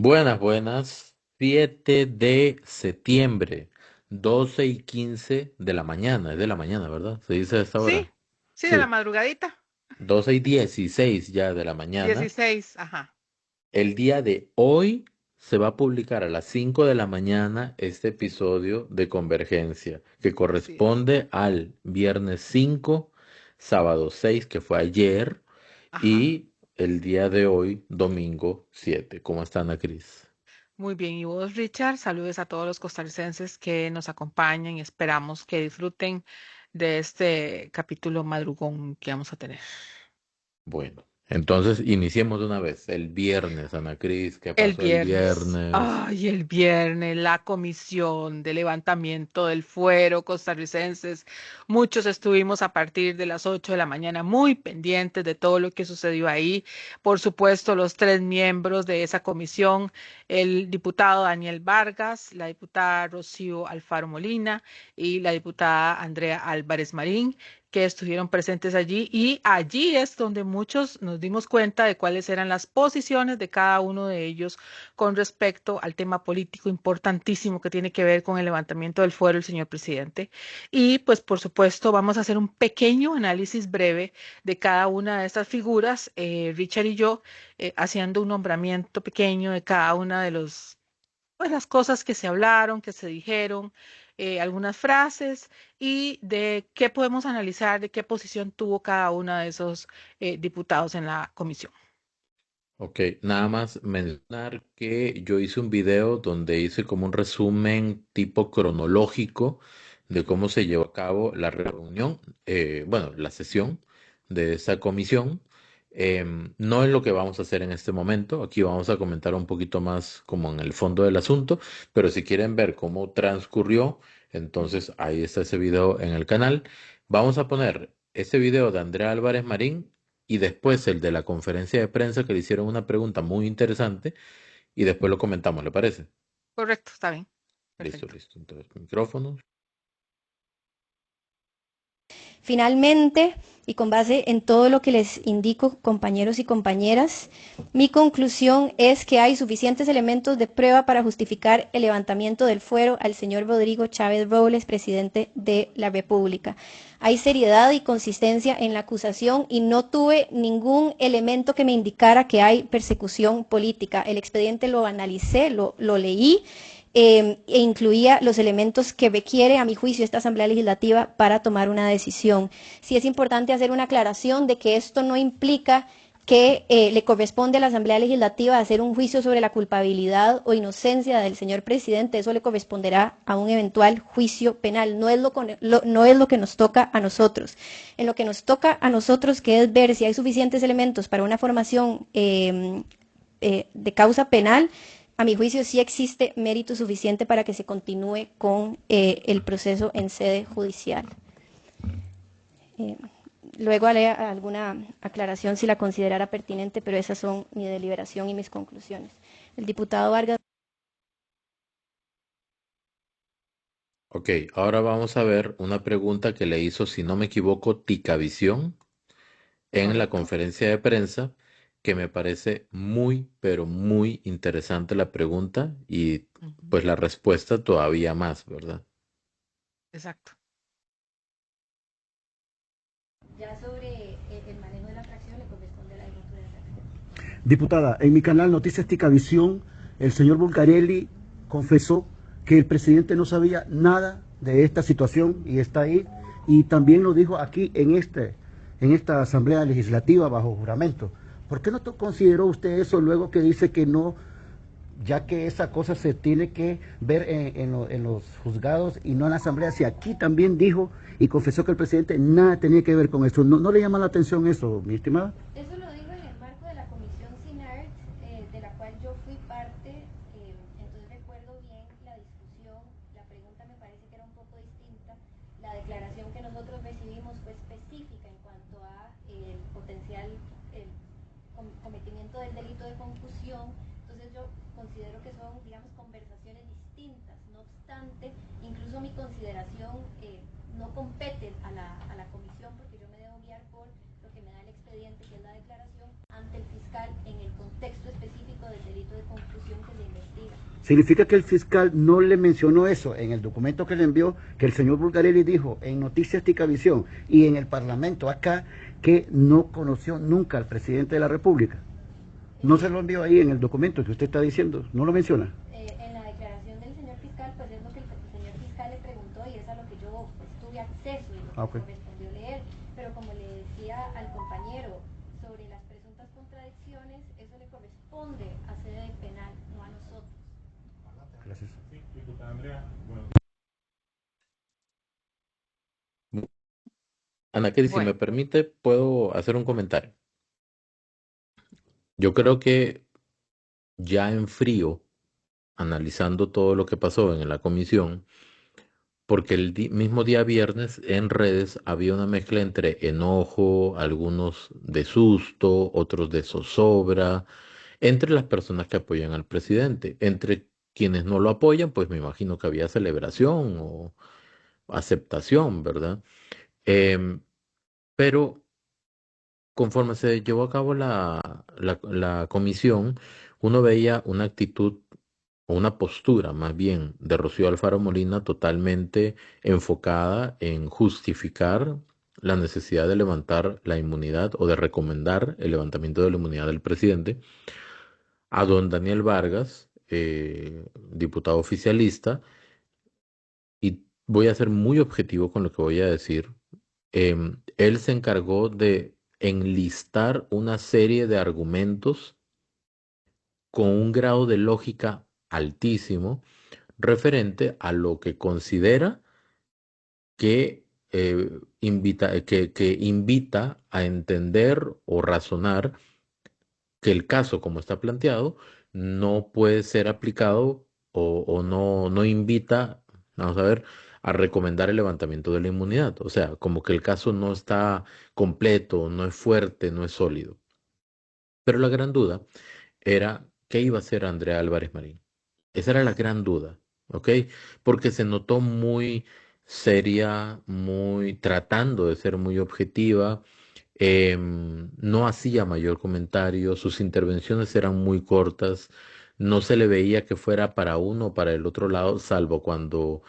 Buenas, buenas. 7 de septiembre, 12:15 de la mañana. Es de la mañana, ¿verdad? Se dice a esta Sí, hora. sí, de la Sí, madrugadita. 12:16 ya de la mañana. 16, ajá. El día de hoy se va a publicar a las 5 de la mañana este episodio de Convergencia, que Así es. corresponde al viernes 5, sábado 6, que fue ayer, Ajá. y el día de hoy, domingo 7. ¿Cómo está Ana Cris? Muy bien. Y vos, Richard, saludos a todos los costarricenses que nos acompañan y esperamos que disfruten de este capítulo madrugón que vamos a tener. Bueno, entonces iniciemos de una vez. El viernes, Ana Cris, ¿qué El pasó el viernes. viernes? Ay, el viernes, la comisión de levantamiento del fuero costarricenses. Muchos estuvimos a partir de las 8 de la mañana muy pendientes de todo lo que sucedió ahí. Por supuesto, los tres miembros de esa comisión, el diputado Daniel Vargas, la diputada Rocío Alfaro Molina y la diputada Andrea Álvarez Marín, que estuvieron presentes allí, y allí es donde muchos nos dimos cuenta de cuáles eran las posiciones de cada uno de ellos con respecto al tema político importantísimo que tiene que ver con el levantamiento del fuero del señor presidente. Y pues por supuesto vamos a hacer un pequeño análisis breve de cada una de estas figuras, Richard y yo, haciendo un nombramiento pequeño de cada una de pues, las cosas que se hablaron, que se dijeron, algunas frases y de qué podemos analizar, de qué posición tuvo cada uno de esos diputados en la comisión. Ok, nada más mencionar que yo hice un video donde hice como un resumen tipo cronológico de cómo se llevó a cabo la reunión, bueno, la sesión de esa comisión. No es lo que vamos a hacer en este momento, aquí vamos a comentar un poquito más como en el fondo del asunto, pero si quieren ver cómo transcurrió, Ujú. entonces ahí está ese video en el canal. Vamos a poner ese video de Andrea Álvarez Marín y después el de la conferencia de prensa que le hicieron una pregunta muy interesante y después lo comentamos, ¿le parece? Correcto, está bien. Listo, Perfecto. listo. Entonces, micrófonos. Finalmente, y con base en todo lo que les indico, compañeros y compañeras, mi conclusión es que hay suficientes elementos de prueba para justificar el levantamiento del fuero al señor Rodrigo Chávez Robles, presidente de la República. Hay seriedad y consistencia en la acusación y no tuve ningún elemento que me indicara que hay persecución política. El expediente lo analicé, lo leí e incluía los elementos que requiere, a mi juicio, esta Asamblea Legislativa para tomar una decisión. Sí es importante hacer una aclaración de que esto no implica que le corresponde a la Asamblea Legislativa hacer un juicio sobre la culpabilidad o inocencia del señor presidente. Eso le corresponderá a un eventual juicio penal. No es lo que nos toca a nosotros. En lo que nos toca a nosotros, que es ver si hay suficientes elementos para una formación de causa penal, a mi juicio sí existe mérito suficiente para que se continúe con el proceso en sede judicial. Eh, Luego haré alguna aclaración si la considerara pertinente, pero esas son mi deliberación y mis conclusiones. El diputado Vargas. Ok, ahora vamos a ver una pregunta que le hizo, si no me equivoco, Ticavisión en la Correcto. conferencia de prensa, que me parece muy, pero muy interesante la pregunta y Ujú. pues la respuesta todavía más, ¿verdad? Exacto. Ya sobre el manejo de la fracción le corresponde a la jefatura de fracción. Diputada, en mi canal Noticias Ticavisión, el señor Bulgarelli confesó que el presidente no sabía nada de esta situación y está ahí, y también lo dijo aquí en esta Asamblea Legislativa bajo juramento. ¿Por qué no consideró usted eso luego que dice que no, ya que esa cosa se tiene que ver en los juzgados y no en la Asamblea? Si aquí también dijo y confesó que el presidente nada tenía que ver con eso. ¿No le llama la atención eso, mi estimada? Eso lo dijo en el marco de la comisión CINART, de la cual yo fui parte, entonces recuerdo bien la discusión, la pregunta me parece que era un poco distinta, la declaración que nosotros recibimos fue específica en cuanto a el potencial cometimiento del delito de confusión, entonces yo considero que son, digamos, conversaciones distintas, no obstante, incluso mi consideración no compete a la comisión porque yo me debo guiar por lo que me da el expediente, que es la declaración ante el fiscal en el contexto específico del delito de confusión que Significa que el fiscal no le mencionó eso en el documento que le envió, que el señor Bulgarelli dijo en Noticias Ticavisión y en el Parlamento acá, que no conoció nunca al presidente de la República. No se lo envió ahí en el documento que usted está diciendo, no lo menciona. En la declaración del señor fiscal, pues es lo que el señor fiscal le preguntó y es a lo que yo pues, tuve acceso y lo que Okay. me correspondió leer. Pero como le decía al compañero sobre las presuntas contradicciones, eso le corresponde a sede penal, no a nosotros. Gracias. Sí, diputada Andrea. Bueno. Ana Kelly, si Bueno, me permite, puedo hacer un comentario. Yo creo que ya en frío, analizando todo lo que pasó en la comisión, porque el mismo día viernes en redes había una mezcla entre enojo, algunos de susto, otros de zozobra, entre las personas que apoyan al presidente. Entre quienes no lo apoyan, pues me imagino que había celebración o aceptación, ¿verdad? Em, pero conforme se llevó a cabo la comisión, uno veía una actitud o una postura más bien de Rocío Alfaro Molina totalmente enfocada en justificar la necesidad de levantar la inmunidad o de recomendar el levantamiento de la inmunidad del presidente, a don Daniel Vargas, diputado oficialista, y voy a ser muy objetivo con lo que voy a decir. Él se encargó de enlistar una serie de argumentos con un grado de lógica altísimo referente a lo que considera que invita a entender o razonar que el caso como está planteado no puede ser aplicado o no invita, vamos a ver, a recomendar el levantamiento de la inmunidad. O sea, como que el caso no está completo, no es fuerte, no es sólido. Pero la gran duda era qué iba a hacer Andrea Álvarez Marín. Esa era la gran duda, ¿ok? Porque se notó muy seria, muy tratando de ser muy objetiva, no hacía mayor comentario, sus intervenciones eran muy cortas, no se le veía que fuera para uno o para el otro lado, salvo cuando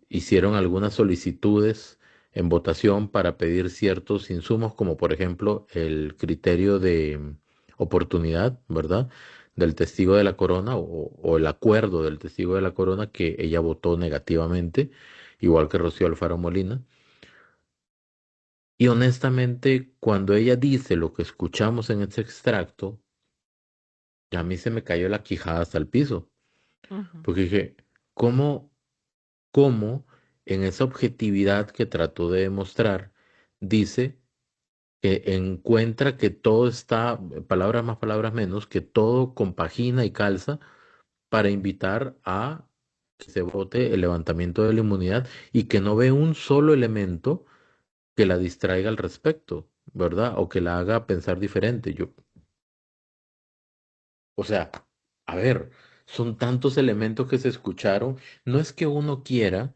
hicieron algunas solicitudes en votación para pedir ciertos insumos, como por ejemplo el criterio de oportunidad, ¿verdad? Del testigo de la corona o el acuerdo del testigo de la corona que ella votó negativamente, igual que Rocío Alfaro Molina. Y honestamente, cuando ella dice lo que escuchamos en este extracto, a mí se me cayó la quijada hasta el piso, ujú, porque dije, ¿cómo en esa objetividad que trató de demostrar, dice que encuentra que todo está, palabras más, palabras menos, que todo compagina y calza para invitar a que se vote el levantamiento de la inmunidad y que no ve un solo elemento que la distraiga al respecto, ¿verdad? O que la haga pensar diferente. O sea, a ver, son tantos elementos que se escucharon. No es que uno quiera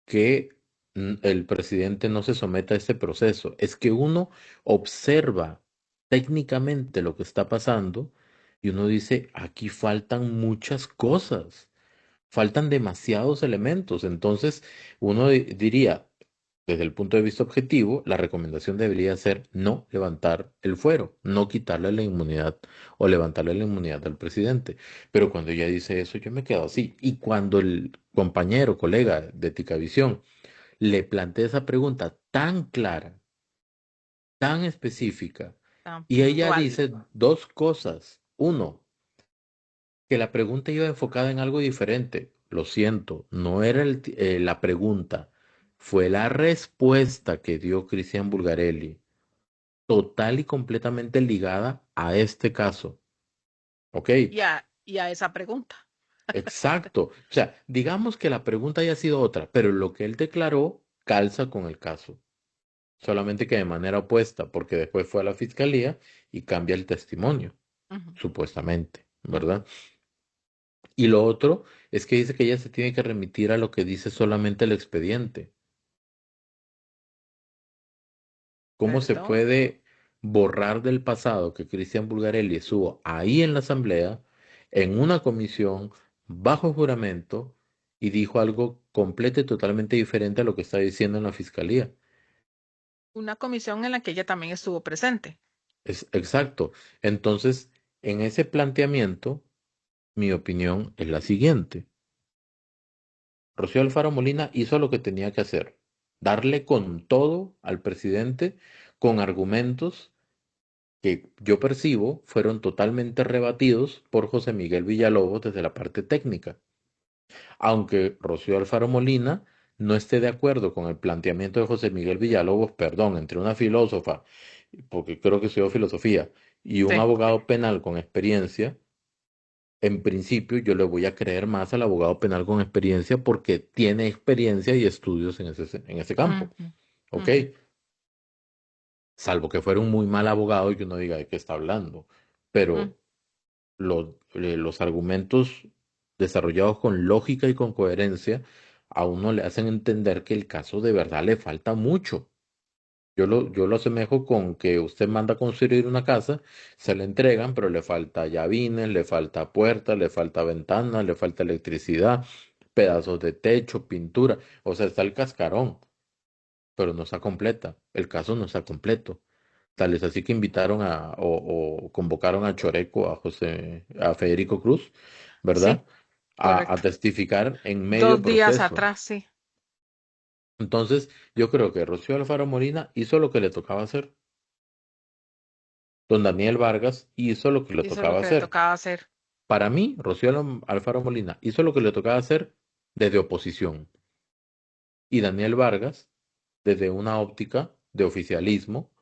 que el presidente no se someta a este proceso, es que uno observa técnicamente lo que está pasando y uno dice, aquí faltan muchas cosas, faltan demasiados elementos. Entonces, uno diría, desde el punto de vista objetivo, la recomendación debería ser no levantar el fuero, no quitarle la inmunidad o levantarle la inmunidad al presidente. Pero cuando ella dice eso, yo me quedo así. Y cuando el compañero, colega de Ticavisión, le plantea esa pregunta tan clara, tan específica, tan y ella puntual. dice dos cosas. Uno, que la pregunta iba enfocada en algo diferente. Lo siento, no era la pregunta, fue la respuesta que dio Cristian Bulgarelli, total y completamente ligada a este caso. ¿Ok? Y a esa pregunta. Exacto. O sea, digamos que la pregunta haya sido otra, pero lo que él declaró calza con el caso. Solamente que de manera opuesta, porque después fue a la fiscalía y cambia el testimonio, Ujú, supuestamente, ujú, ¿verdad? Y lo otro es que dice que ella se tiene que remitir a lo que dice solamente el expediente. ¿Cómo se perdón. puede borrar del pasado que Cristian Bulgarelli estuvo ahí en la asamblea, en una comisión, bajo juramento y dijo algo completo y totalmente diferente a lo que está diciendo en la fiscalía. Una comisión en la que ella también estuvo presente. Es exacto. Entonces, en ese planteamiento, mi opinión es la siguiente. Rocío Alfaro Molina hizo lo que tenía que hacer, darle con todo al presidente con argumentos que yo percibo fueron totalmente rebatidos por José Miguel Villalobos desde la parte técnica. Aunque Rocío Alfaro Molina no esté de acuerdo con el planteamiento de José Miguel Villalobos, perdón, entre una filósofa, porque creo que estudió filosofía, y un Sí, abogado penal con experiencia, en principio yo le voy a creer más al abogado penal con experiencia porque tiene experiencia y estudios en ese campo. ujú, ¿Ok? ujú, Salvo que fuera un muy mal abogado y que uno diga de qué está hablando. ujú. Pero los argumentos desarrollados con lógica y con coherencia a uno le hacen entender que el caso de verdad le falta mucho. Yo lo asemejo con que usted manda a construir una casa, se le entregan, pero le falta llavines, le falta puertas, le falta ventanas, le falta electricidad, pedazos de techo, pintura. O sea, está el cascarón, pero no está completa. El caso no está completo. Tal es así que invitaron o convocaron a Choreco, a Federico Cruz, Sí, ¿verdad? A correcto. testificar en medio 2 días proceso. atrás, sí. Entonces, yo creo que Rocío Alfaro Molina hizo lo que le tocaba hacer. Don Daniel Vargas hizo lo que le Hizo lo tocaba que le hacer. tocaba hacer. Para mí, Rocío Alfaro Molina hizo lo que le tocaba hacer desde oposición. Y Daniel Vargas desde una óptica de oficialismo,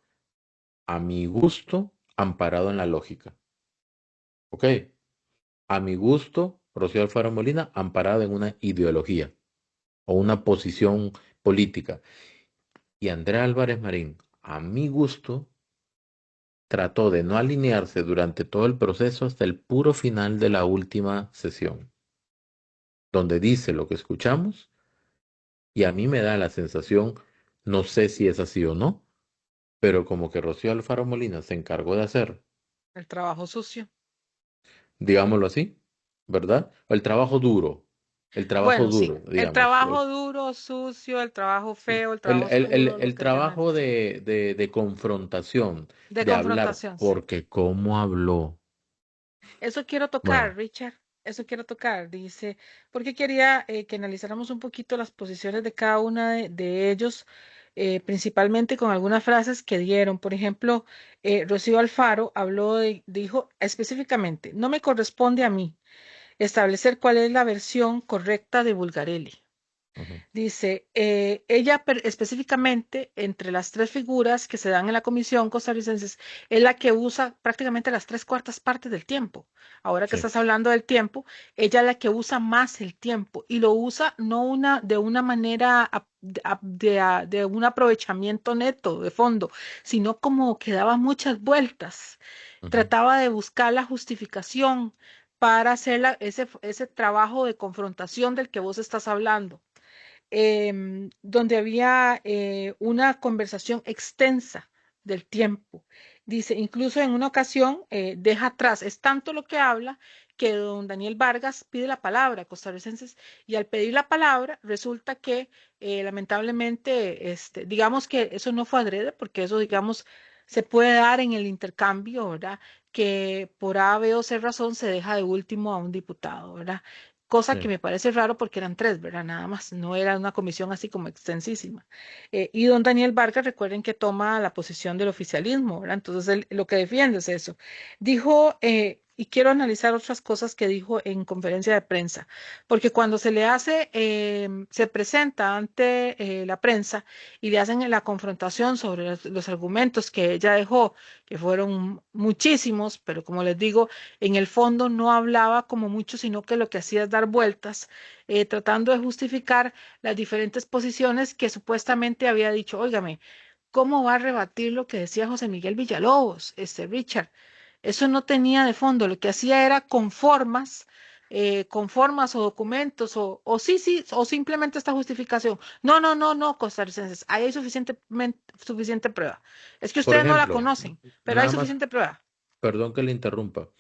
a mi gusto, amparado en la lógica. ¿Ok? A mi gusto, Rocío Alfaro Molina, amparada en una ideología o una posición política. Y Andrea Álvarez Marín, a mi gusto, trató de no alinearse durante todo el proceso hasta el puro final de la última sesión, donde dice lo que escuchamos y a mí me da la sensación, no sé si es así o no, pero como que Rocío Alfaro Molina se encargó de hacer, El trabajo sucio. digámoslo así, ¿verdad? El trabajo Bueno, sí. duro, El digamos. trabajo duro, sucio, el trabajo Sí. feo, el El, trabajo el, el, oscuro, lo el que llamen. trabajo de confrontación, De de hablar, confrontación, sí. porque cómo habló. Eso quiero tocar, Bueno, Richard. Eso quiero tocar. Dice, porque quería que analizáramos un poquito las posiciones de cada una de ellos, principalmente con algunas frases que dieron. Por ejemplo, Rocío Alfaro dijo específicamente, no me corresponde a mí establecer cuál es la versión correcta de Bulgarelli. ujú, Dice, ella específicamente entre las tres figuras que se dan en la comisión costarricense es la que usa prácticamente las 3/4 partes del tiempo. Ahora que sí, estás hablando del tiempo, ella es la que usa más el tiempo y lo usa no de una manera de un aprovechamiento neto de fondo, sino como que daba muchas vueltas. ujú, Trataba de buscar la justificación para hacer ese trabajo de confrontación del que vos estás hablando, donde había una conversación extensa del tiempo. Dice, incluso en una ocasión deja atrás, es tanto lo que habla que don Daniel Vargas pide la palabra a costarricenses y al pedir la palabra resulta que lamentablemente, digamos que eso no fue adrede, porque eso, digamos, se puede dar en el intercambio, ¿verdad? Que por A, B o C razón se deja de último a un diputado, ¿verdad? Cosa que sí, me parece raro porque eran tres, ¿verdad? Nada más, no era una comisión así como extensísima. Y don Daniel Vargas, recuerden que toma la posición del oficialismo, ¿verdad? Entonces, él lo que defiende es eso. Dijo, y quiero analizar otras cosas que dijo en conferencia de prensa, porque cuando se le hace, se presenta ante la prensa y le hacen la confrontación sobre los argumentos que ella dejó, que fueron muchísimos, pero como les digo, en el fondo no hablaba como mucho, sino que lo que hacía es dar vueltas, tratando de justificar las diferentes posiciones que supuestamente había dicho. Óigame, ¿cómo va a rebatir lo que decía José Miguel Villalobos, Richard? Eso no tenía de fondo, lo que hacía era con formas o documentos, o sí, sí, o simplemente esta justificación. No, no, no, no, costarricenses, ahí hay suficiente prueba. Es que por ustedes no la ejemplo, conocen, pero hay nada más, suficiente prueba. perdón que le interrumpa.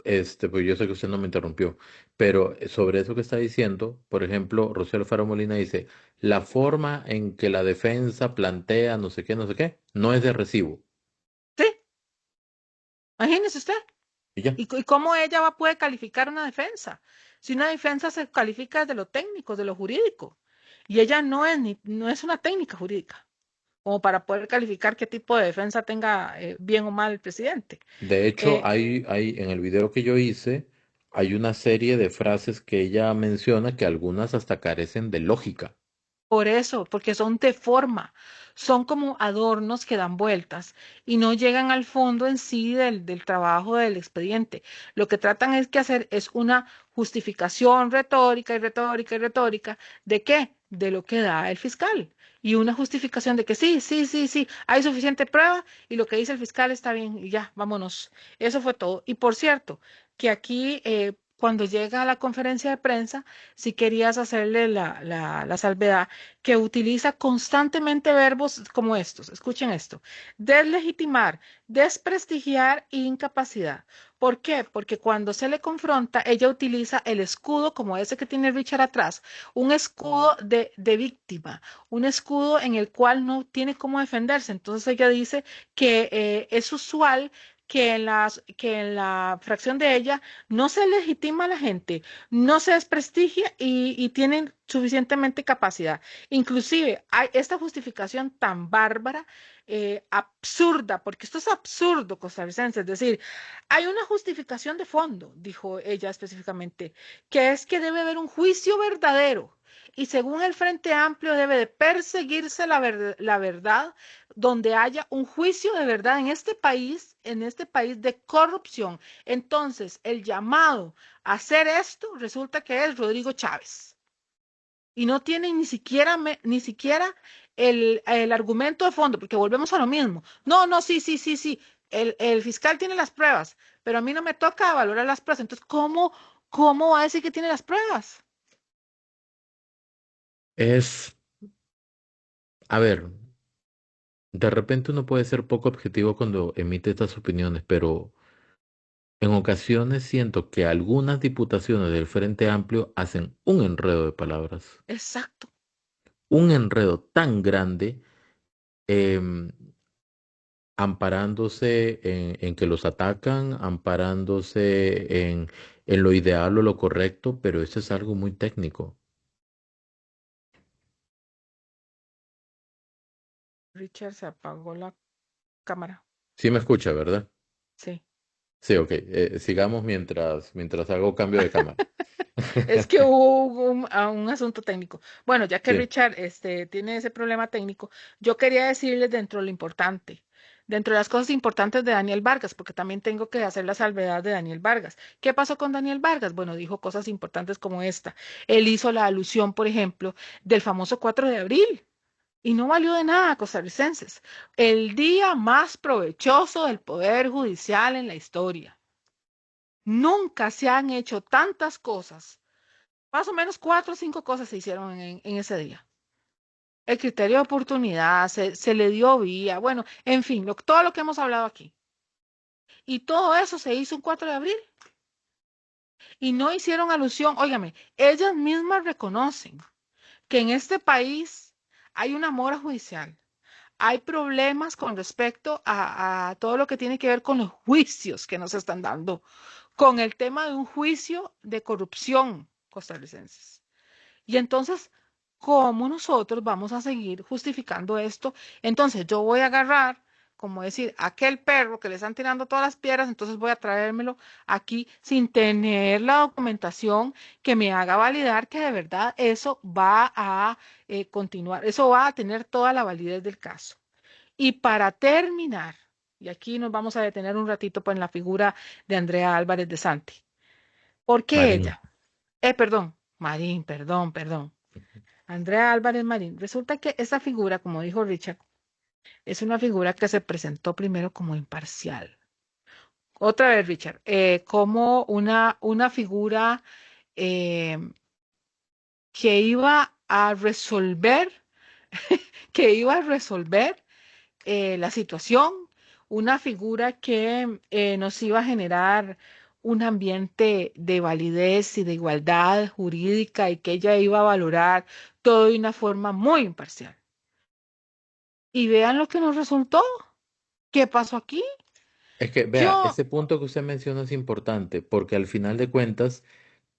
pues yo sé que usted no me interrumpió, pero sobre eso que está diciendo, por ejemplo, Rocío Alfaro Molina dice, la forma en que la defensa plantea no sé qué, no es de recibo. Sí, imagínese usted. Y ya. ¿Y cómo ella puede calificar una defensa? Si una defensa se califica desde lo técnico, de lo jurídico, y ella no es una técnica jurídica, como para poder calificar qué tipo de defensa tenga bien o mal el presidente. De hecho, Eh, en el video que yo hice, hay una serie de frases que ella menciona que algunas hasta carecen de lógica. Por eso, porque son de forma, son como adornos que dan vueltas y no llegan al fondo en sí del trabajo del expediente. Lo que tratan es que hacer es una justificación retórica y retórica y retórica ¿de qué? De lo que da el fiscal. Y una justificación de que sí, sí, sí, sí, hay suficiente prueba y lo que dice el fiscal está bien y ya, vámonos. Eso fue todo. Y por cierto, que aquí, cuando llega a la conferencia de prensa, si querías hacerle la salvedad que utiliza constantemente verbos como estos. Escuchen esto. Deslegitimar, desprestigiar e incapacidad. ¿Por qué? Porque cuando se le confronta, ella utiliza el escudo como ese que tiene Richard atrás, un escudo de víctima, un escudo en el cual no tiene cómo defenderse. Entonces ella dice que es usual que en la fracción de ella no se legitima a la gente, no se desprestigia y tienen suficientemente capacidad. Inclusive hay esta justificación tan bárbara, absurda, porque esto es absurdo, costarricense, es decir, hay una justificación de fondo, dijo ella específicamente, que es que debe haber un juicio verdadero. Y según el Frente Amplio debe de perseguirse la verdad donde haya un juicio de verdad en este país de corrupción. Entonces, el llamado a hacer esto resulta que es Rodrigo Chávez y no tienen ni siquiera el argumento de fondo, porque volvemos a lo mismo. No, no, sí, sí, sí, sí. El fiscal tiene las pruebas, pero a mí no me toca valorar las pruebas. Entonces, cómo va a decir que tiene las pruebas? Es, a ver, de repente uno puede ser poco objetivo cuando emite estas opiniones, pero en ocasiones siento que algunas diputaciones del Frente Amplio hacen un enredo de palabras, Exacto. un enredo tan grande, em, amparándose en que los atacan, amparándose en lo ideal o lo correcto, pero eso es algo muy técnico. Richard se apagó la cámara. Sí me escucha, ¿verdad? Sí. Sí, ok. Sigamos mientras hago cambio de cámara. Es que hubo un asunto técnico. Bueno, ya que Sí, Richard tiene ese problema técnico, yo quería decirles dentro de lo importante, dentro de las cosas importantes de Daniel Vargas, porque también tengo que hacer la salvedad de Daniel Vargas. ¿Qué pasó con Daniel Vargas? Bueno, dijo cosas importantes como esta. Él hizo la alusión, por ejemplo, del famoso 4 de abril. Y no valió de nada, costarricenses. El día más provechoso del Poder Judicial en la historia. Nunca se han hecho tantas cosas, más o menos 4 o 5 cosas se hicieron en ese día. El criterio de oportunidad, se le dio vía, bueno, en fin, todo lo que hemos hablado aquí. Y todo eso se hizo un 4 de abril y no hicieron alusión, óigame, ellas mismas reconocen que en este país hay una mora judicial, hay problemas con respecto a todo lo que tiene que ver con los juicios que nos están dando, con el tema de un juicio de corrupción costarricenses. Y entonces, ¿cómo nosotros vamos a seguir justificando esto? Entonces, yo voy a agarrar, como decir, aquel perro que le están tirando todas las piedras, entonces voy a traérmelo aquí sin tener la documentación que me haga validar que de verdad eso va a continuar, eso va a tener toda la validez del caso. Y para terminar, y aquí nos vamos a detener un ratito pues, en la figura de Andrea Álvarez de Santi. ¿Por qué Marín. ella? Perdón, Marín, perdón, perdón. Andrea Álvarez Marín. Resulta que esa figura, como dijo Richard, es una figura que se presentó primero como imparcial. Otra vez, Richard, como una figura eh, que iba a resolver, que iba a resolver la situación, una figura que nos iba a generar un ambiente de validez y de igualdad jurídica y que ella iba a valorar todo de una forma muy imparcial. Y vean lo que nos resultó. ¿Qué pasó aquí? Es que, vea, Yo, ese punto que usted menciona es importante porque al final de cuentas,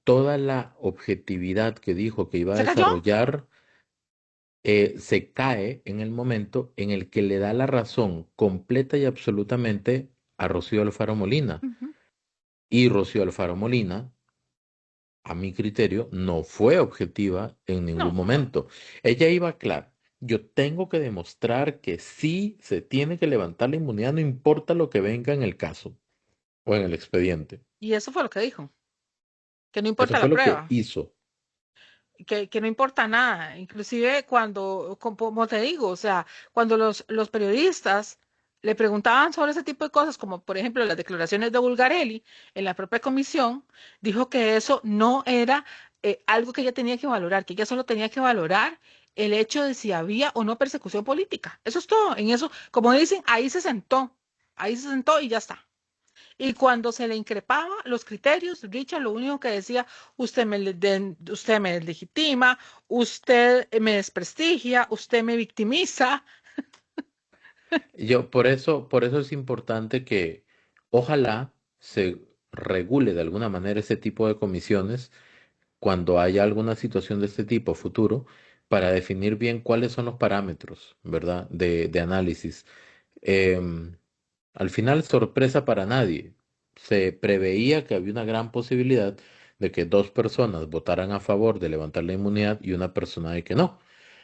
toda la objetividad que dijo que iba a ¿se cayó? desarrollar se cae en el momento en el que le da la razón completa y absolutamente a Rocío Alfaro Molina. Ujú. Y Rocío Alfaro Molina, a mi criterio, no fue objetiva en ningún No. momento. Ella iba clara. Yo tengo que demostrar que sí se tiene que levantar la inmunidad, no importa lo que venga en el caso o en el expediente. Y eso fue lo que dijo, que no Eso importa fue la lo que prueba, hizo. que no importa nada. Inclusive cuando, como te digo, o sea, cuando los periodistas le preguntaban sobre ese tipo de cosas, como por ejemplo las declaraciones de Bulgarelli en la propia comisión, dijo que eso no era algo que ella tenía que valorar, que ella solo tenía que valorar el hecho de si había o no persecución política. Eso es todo. En eso, como dicen, ahí se sentó y ya está. Y cuando se le increpaba los criterios, Richard lo único que decía, usted me deslegitima, usted me desprestigia, usted me victimiza. Por eso es importante que ojalá se regule de alguna manera ese tipo de comisiones cuando haya alguna situación de este tipo futuro para definir bien cuáles son los parámetros, ¿verdad? De análisis. Em, Al final, sorpresa para nadie. Se preveía que había una gran posibilidad de que dos personas votaran a favor de levantar la inmunidad y una persona de que no.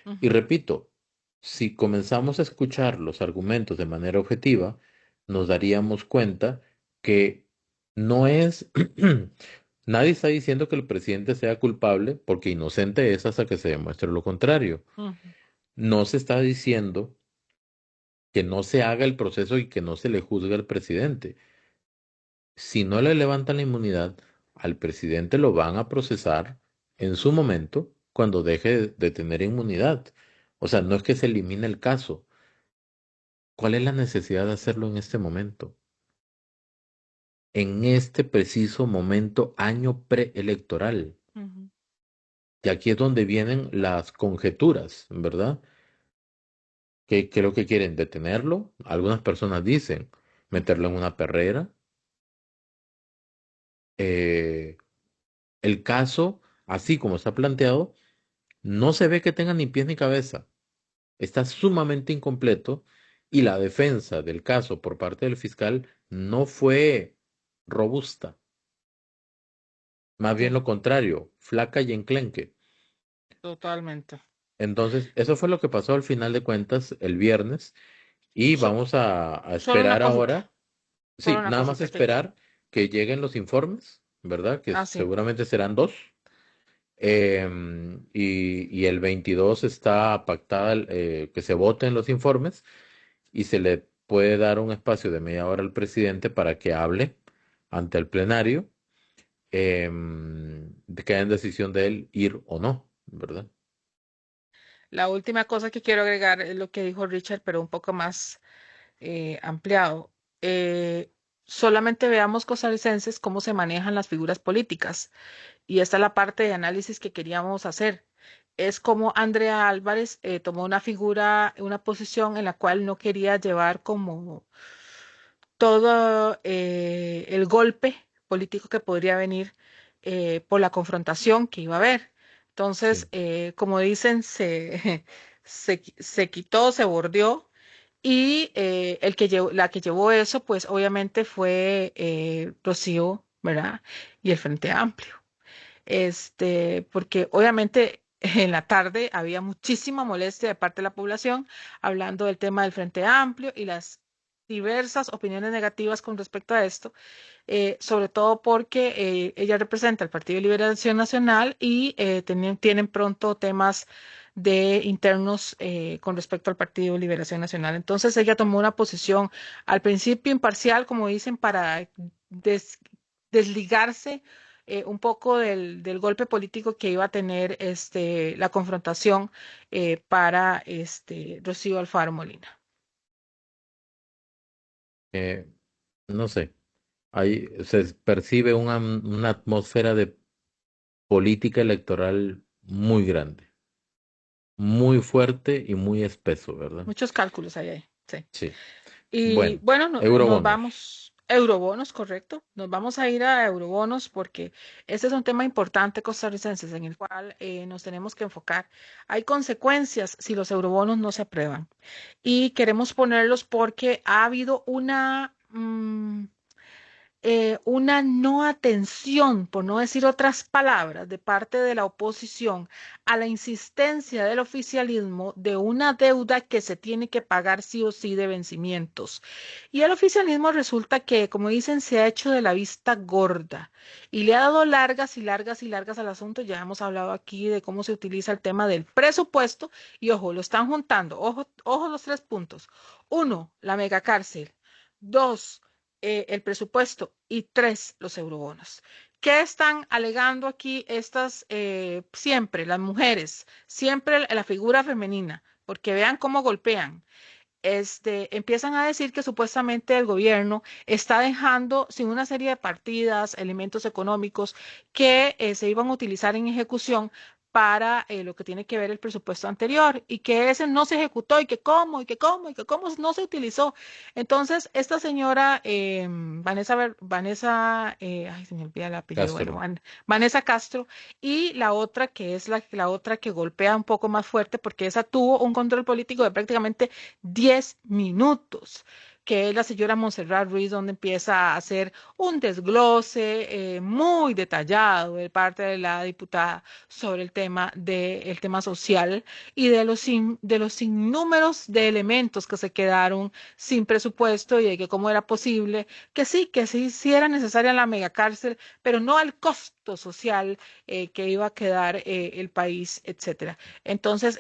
Y Ujú. repito, si comenzamos a escuchar los argumentos de manera objetiva, nos daríamos cuenta que no es, nadie está diciendo que el presidente sea culpable porque inocente es hasta que se demuestre lo contrario. Ujú. No se está diciendo que no se haga el proceso y que no se le juzgue al presidente. Si no le levantan la inmunidad, al presidente lo van a procesar en su momento cuando deje de tener inmunidad. O sea, no es que se elimine el caso. ¿Cuál es la necesidad de hacerlo en este momento? En este preciso momento, año preelectoral. Ujú. Y aquí es donde vienen las conjeturas, ¿verdad? ¿Qué es lo que quieren? ¿Detenerlo? Algunas personas dicen meterlo en una perrera. Eh, el caso, así como está planteado, no se ve que tenga ni pies ni cabeza. Está sumamente incompleto y la defensa del caso por parte del fiscal no fue robusta. Más bien Sí, lo contrario, flaca y enclenque. totalmente. Entonces, eso fue lo que pasó al final de cuentas el viernes y So- vamos a solo una esperar cosita, ahora, solo sí, una nada más cosita. esperar que lleguen los informes, ¿verdad? Que Sí. seguramente serán dos. Y el 22 está pactada que se voten los informes y se le puede dar un espacio de media hora al presidente para que hable ante el plenario de que haya decisión de él ir o no, ¿verdad? La última cosa que quiero agregar es lo que dijo Richard, pero un poco más ampliado. Eh, Solamente veamos costarricenses cómo se manejan las figuras políticas. Y esta es la parte de análisis que queríamos hacer. Es como Andrea Álvarez tomó una figura, una posición en la cual no quería llevar como todo el golpe político que podría venir por la confrontación que iba a haber. Entonces, Sí. como dicen, se quitó, se bordeó y la que llevó eso, pues obviamente fue Rocío, ¿verdad? Y el Frente Amplio. Porque obviamente en la tarde había muchísima molestia de parte de la población hablando del tema del Frente Amplio y las diversas opiniones negativas con respecto a esto, sobre todo porque ella representa el Partido de Liberación Nacional y tienen pronto temas de internos con respecto al Partido de Liberación Nacional. Entonces ella tomó una posición al principio imparcial, como dicen, para des- desligarse un poco del golpe político que iba a tener la confrontación para Rocío Alfaro Molina. Eh, no sé. Ahí se percibe una atmósfera de política electoral muy grande, muy fuerte y muy espeso, ¿verdad? Muchos cálculos hay ahí, sí. Sí. Y Bueno, bueno, nos eurobonos. vamos, eurobonos, correcto. Nos vamos a ir a eurobonos porque este es un tema importante costarricenses en el cual nos tenemos que enfocar. Hay consecuencias si los eurobonos no se aprueban y queremos ponerlos porque ha habido una no atención, por no decir otras palabras, de parte de la oposición a la insistencia del oficialismo de una deuda que se tiene que pagar sí o sí de vencimientos. Y el oficialismo resulta que, como dicen, se ha hecho de la vista gorda y le ha dado largas y largas y largas al asunto. Ya hemos hablado aquí de cómo se utiliza el tema del presupuesto y ojo, lo están juntando. Ojo, ojo los 3 puntos. Uno, la megacárcel. Dos, el presupuesto y tres, los eurobonos. ¿Qué están alegando aquí estas siempre, las mujeres, siempre la figura femenina? Porque vean cómo golpean. Empiezan a decir que supuestamente el gobierno está dejando sin una serie de partidas, elementos económicos que se iban a utilizar en ejecución para lo que tiene que ver el presupuesto anterior y que ese no se ejecutó y que cómo no se utilizó. Entonces, esta señora Vanessa, ay, se me olvida el apellido, bueno, Castro. Vanessa Castro y la otra que es la otra que golpea un poco más fuerte porque esa tuvo un control político de prácticamente 10 minutos, que es la señora Montserrat Ruiz, donde empieza a hacer un desglose muy detallado de parte de la diputada sobre el tema social y de los sinnúmeros de elementos que se quedaron sin presupuesto y de que cómo era posible que sí era necesaria la megacárcel, pero no al costo social que iba a quedar el país, etcétera. Entonces,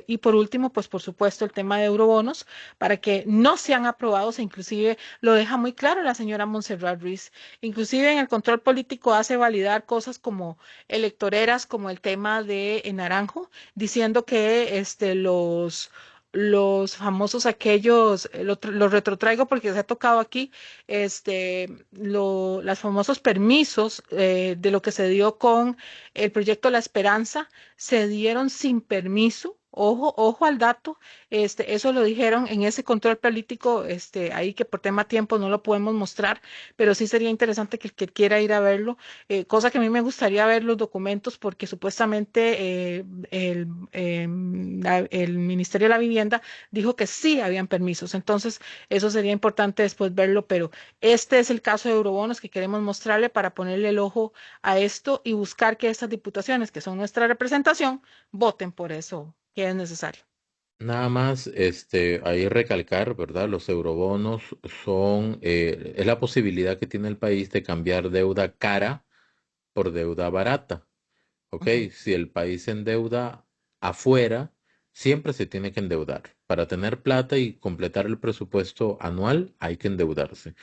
y por último, pues por supuesto, el tema de eurobonos, para que no sean aprobados, e inclusive lo deja muy claro la señora Montserrat Ruiz. Inclusive en el control político hace validar cosas como electoreras, como el tema de Naranjo, diciendo que los famosos aquellos, los retrotraigo porque se ha tocado aquí, los famosos permisos de lo que se dio con el proyecto La Esperanza, se dieron sin permiso. Ojo, ojo al dato, eso lo dijeron en ese control político, ahí que por tema tiempo no lo podemos mostrar, pero sí sería interesante que el que quiera ir a verlo, cosa que a mí me gustaría ver los documentos porque supuestamente el Ministerio de la Vivienda dijo que sí habían permisos, entonces eso sería importante después verlo, pero este es el caso de Eurobonos que queremos mostrarle para ponerle el ojo a esto y buscar que estas diputaciones, que son nuestra representación, voten por eso que es necesario. Nada más, ahí recalcar, ¿verdad? Los eurobonos es la posibilidad que tiene el país de cambiar deuda cara por deuda barata. ¿Ok? Ujú. Si el país se endeuda afuera, siempre se tiene que endeudar. Para tener plata y completar el presupuesto anual, hay que endeudarse.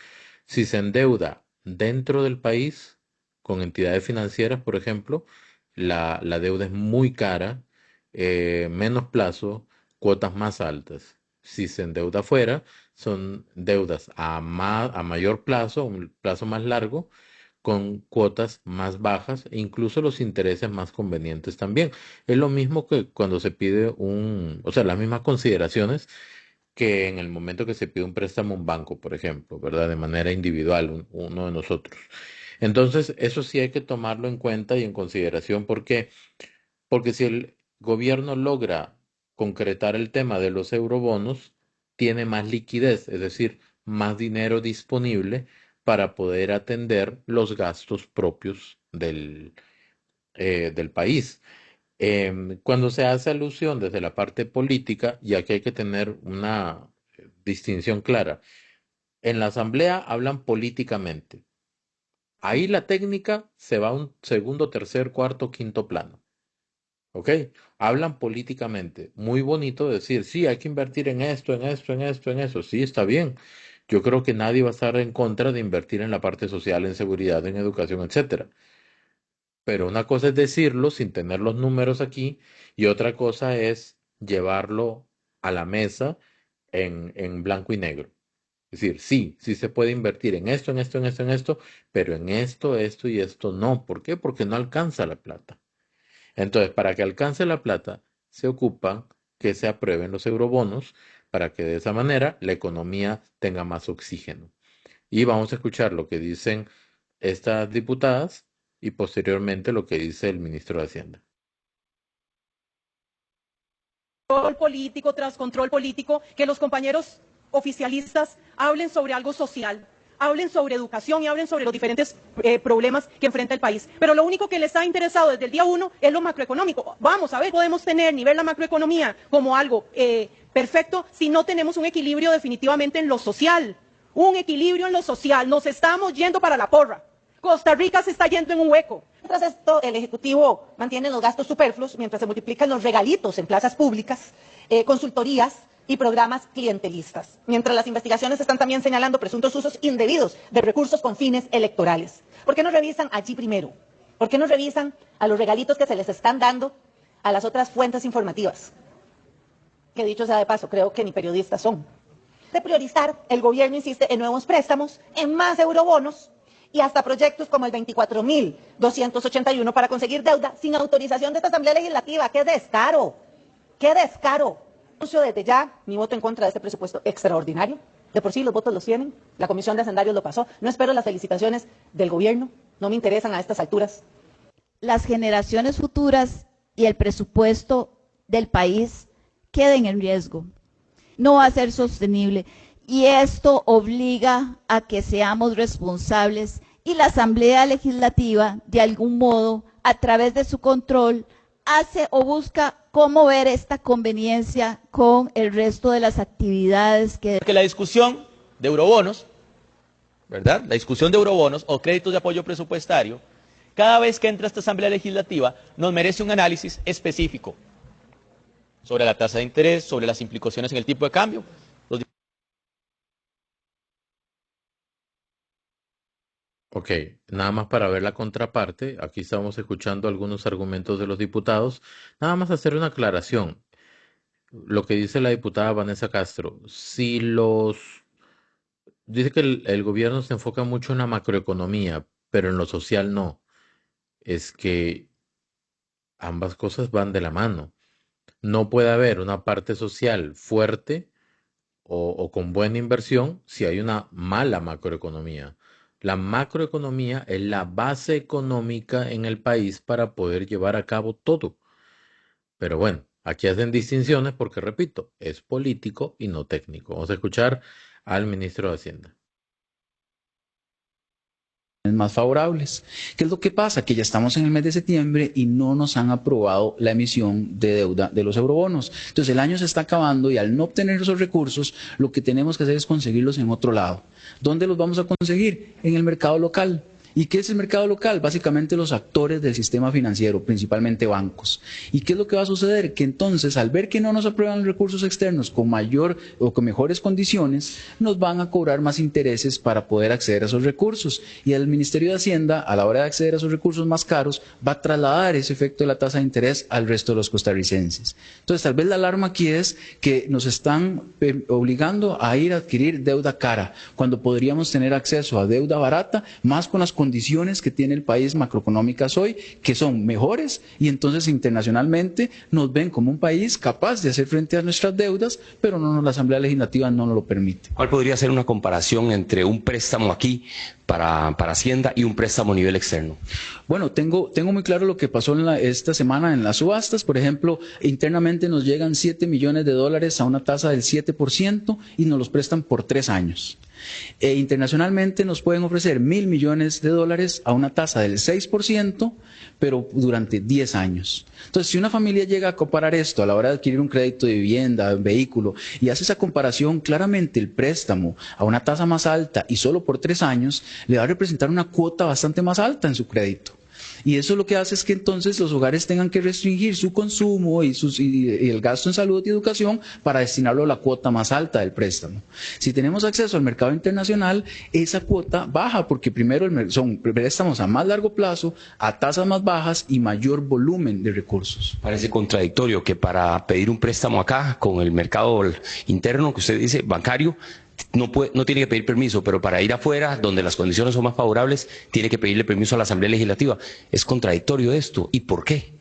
Si se endeuda dentro del país, con entidades financieras, por ejemplo, la deuda es muy cara, menos plazo, cuotas más altas. Si se endeuda afuera, son deudas a mayor plazo, un plazo más largo, con cuotas más bajas e incluso los intereses más convenientes también. Es lo mismo que cuando se pide o sea, las mismas consideraciones que en el momento que se pide un préstamo a un banco, por ejemplo, ¿verdad? De manera individual, uno de nosotros. Entonces, eso sí hay que tomarlo en cuenta y en consideración. ¿Por qué? Porque si el gobierno logra concretar el tema de los eurobonos, tiene más liquidez, es decir, más dinero disponible para poder atender los gastos propios del país. Cuando se hace alusión desde la parte política, y aquí hay que tener una distinción clara, en la asamblea hablan políticamente. Ahí la técnica se va a un segundo, tercer, cuarto, quinto plano. ¿Ok? Hablan políticamente. Muy bonito decir, sí, hay que invertir en esto, en esto, en esto, en eso. Sí, está bien. Yo creo que nadie va a estar en contra de invertir en la parte social, en seguridad, en educación, etcétera. Pero una cosa es decirlo sin tener los números aquí y otra cosa es llevarlo a la mesa en blanco y negro. Es decir, sí, sí se puede invertir en esto, en esto, en esto, en esto, pero en esto, esto y esto no. ¿Por qué? Porque no alcanza la plata. Entonces, para que alcance la plata, se ocupa que se aprueben los eurobonos para que de esa manera la economía tenga más oxígeno. Y vamos a escuchar lo que dicen estas diputadas y posteriormente lo que dice el ministro de Hacienda. Control político tras control político, que los compañeros oficialistas hablen sobre algo social, hablen sobre educación y hablen sobre los diferentes problemas que enfrenta el país. Pero lo único que les ha interesado desde el día 1 es lo macroeconómico. Vamos a ver, podemos tener ni ver la macroeconomía como algo perfecto si no tenemos un equilibrio definitivamente en lo social. Un equilibrio en lo social. Nos estamos yendo para la porra. Costa Rica se está yendo en un hueco. Mientras esto, el Ejecutivo mantiene los gastos superfluos, mientras se multiplican los regalitos en plazas públicas, consultorías y programas clientelistas. Mientras las investigaciones están también señalando presuntos usos indebidos de recursos con fines electorales. ¿Por qué no revisan allí primero? ¿Por qué no revisan a los regalitos que se les están dando a las otras fuentes informativas? Que dicho sea de paso, creo que ni periodistas son. De priorizar, el gobierno insiste en nuevos préstamos, en más eurobonos, y hasta proyectos como el 24.281 para conseguir deuda sin autorización de esta Asamblea Legislativa. ¡Qué descaro! ¡Qué descaro! Anuncio desde ya mi voto en contra de este presupuesto extraordinario. De por sí los votos los tienen, la Comisión de Hacendarios lo pasó. No espero las felicitaciones del gobierno, no me interesan a estas alturas. Las generaciones futuras y el presupuesto del país queden en riesgo. No va a ser sostenible. Y esto obliga a que seamos responsables y la Asamblea Legislativa, de algún modo, a través de su control, hace o busca cómo ver esta conveniencia con el resto de las actividades que... Porque la discusión de eurobonos, ¿verdad? La discusión de eurobonos o créditos de apoyo presupuestario, cada vez que entra esta Asamblea Legislativa, nos merece un análisis específico sobre la tasa de interés, sobre las implicaciones en el tipo de cambio. Ok, nada más para ver la contraparte, aquí estamos escuchando algunos argumentos de los diputados, nada más hacer una aclaración. Lo que dice la diputada Vanessa Castro, si los... Dice que el gobierno se enfoca mucho en la macroeconomía, pero en lo social no. Es que ambas cosas van de la mano. No puede haber una parte social fuerte o con buena inversión si hay una mala macroeconomía. La macroeconomía es la base económica en el país para poder llevar a cabo todo. Pero bueno, aquí hacen distinciones porque, repito, es político y no técnico. Vamos a escuchar al ministro de Hacienda. Más favorables. ¿Qué es lo que pasa? Que ya estamos en el mes de septiembre y no nos han aprobado la emisión de deuda de los eurobonos. Entonces el año se está acabando y al no obtener esos recursos, lo que tenemos que hacer es conseguirlos en otro lado. ¿Dónde los vamos a conseguir? En el mercado local. ¿Y qué es el mercado local? Básicamente los actores del sistema financiero, principalmente bancos. ¿Y qué es lo que va a suceder? Que entonces, al ver que no nos aprueban los recursos externos con mayor o con mejores condiciones, nos van a cobrar más intereses para poder acceder a esos recursos. Y el Ministerio de Hacienda, a la hora de acceder a esos recursos más caros, va a trasladar ese efecto de la tasa de interés al resto de los costarricenses. Entonces, tal vez la alarma aquí es que nos están obligando a ir a adquirir deuda cara, cuando podríamos tener acceso a deuda barata, más con las condiciones que tiene el país macroeconómicas hoy, que son mejores, y entonces internacionalmente nos ven como un país capaz de hacer frente a nuestras deudas, pero no, la Asamblea Legislativa no nos lo permite. ¿Cuál podría ser una comparación entre un préstamo aquí para Hacienda y un préstamo a nivel externo? Bueno, tengo muy claro lo que pasó esta semana en las subastas. Por ejemplo, internamente nos llegan $7 millones a una tasa del 7% y nos los prestan por 3 años. Internacionalmente nos pueden ofrecer $1.000 millones a una tasa del 6%, pero durante 10 años. Entonces, si una familia llega a comparar esto a la hora de adquirir un crédito de vivienda, un vehículo, y hace esa comparación, claramente el préstamo a una tasa más alta y solo por 3 años, le va a representar una cuota bastante más alta en su crédito. Y eso lo que hace es que entonces los hogares tengan que restringir su consumo y el gasto en salud y educación para destinarlo a la cuota más alta del préstamo. Si tenemos acceso al mercado internacional, esa cuota baja porque primero son préstamos a más largo plazo, a tasas más bajas y mayor volumen de recursos. Parece contradictorio que para pedir un préstamo acá con el mercado interno que usted dice bancario, no tiene que pedir permiso, pero para ir afuera, donde las condiciones son más favorables, tiene que pedirle permiso a la Asamblea Legislativa. ¿Es contradictorio esto? ¿Y por qué?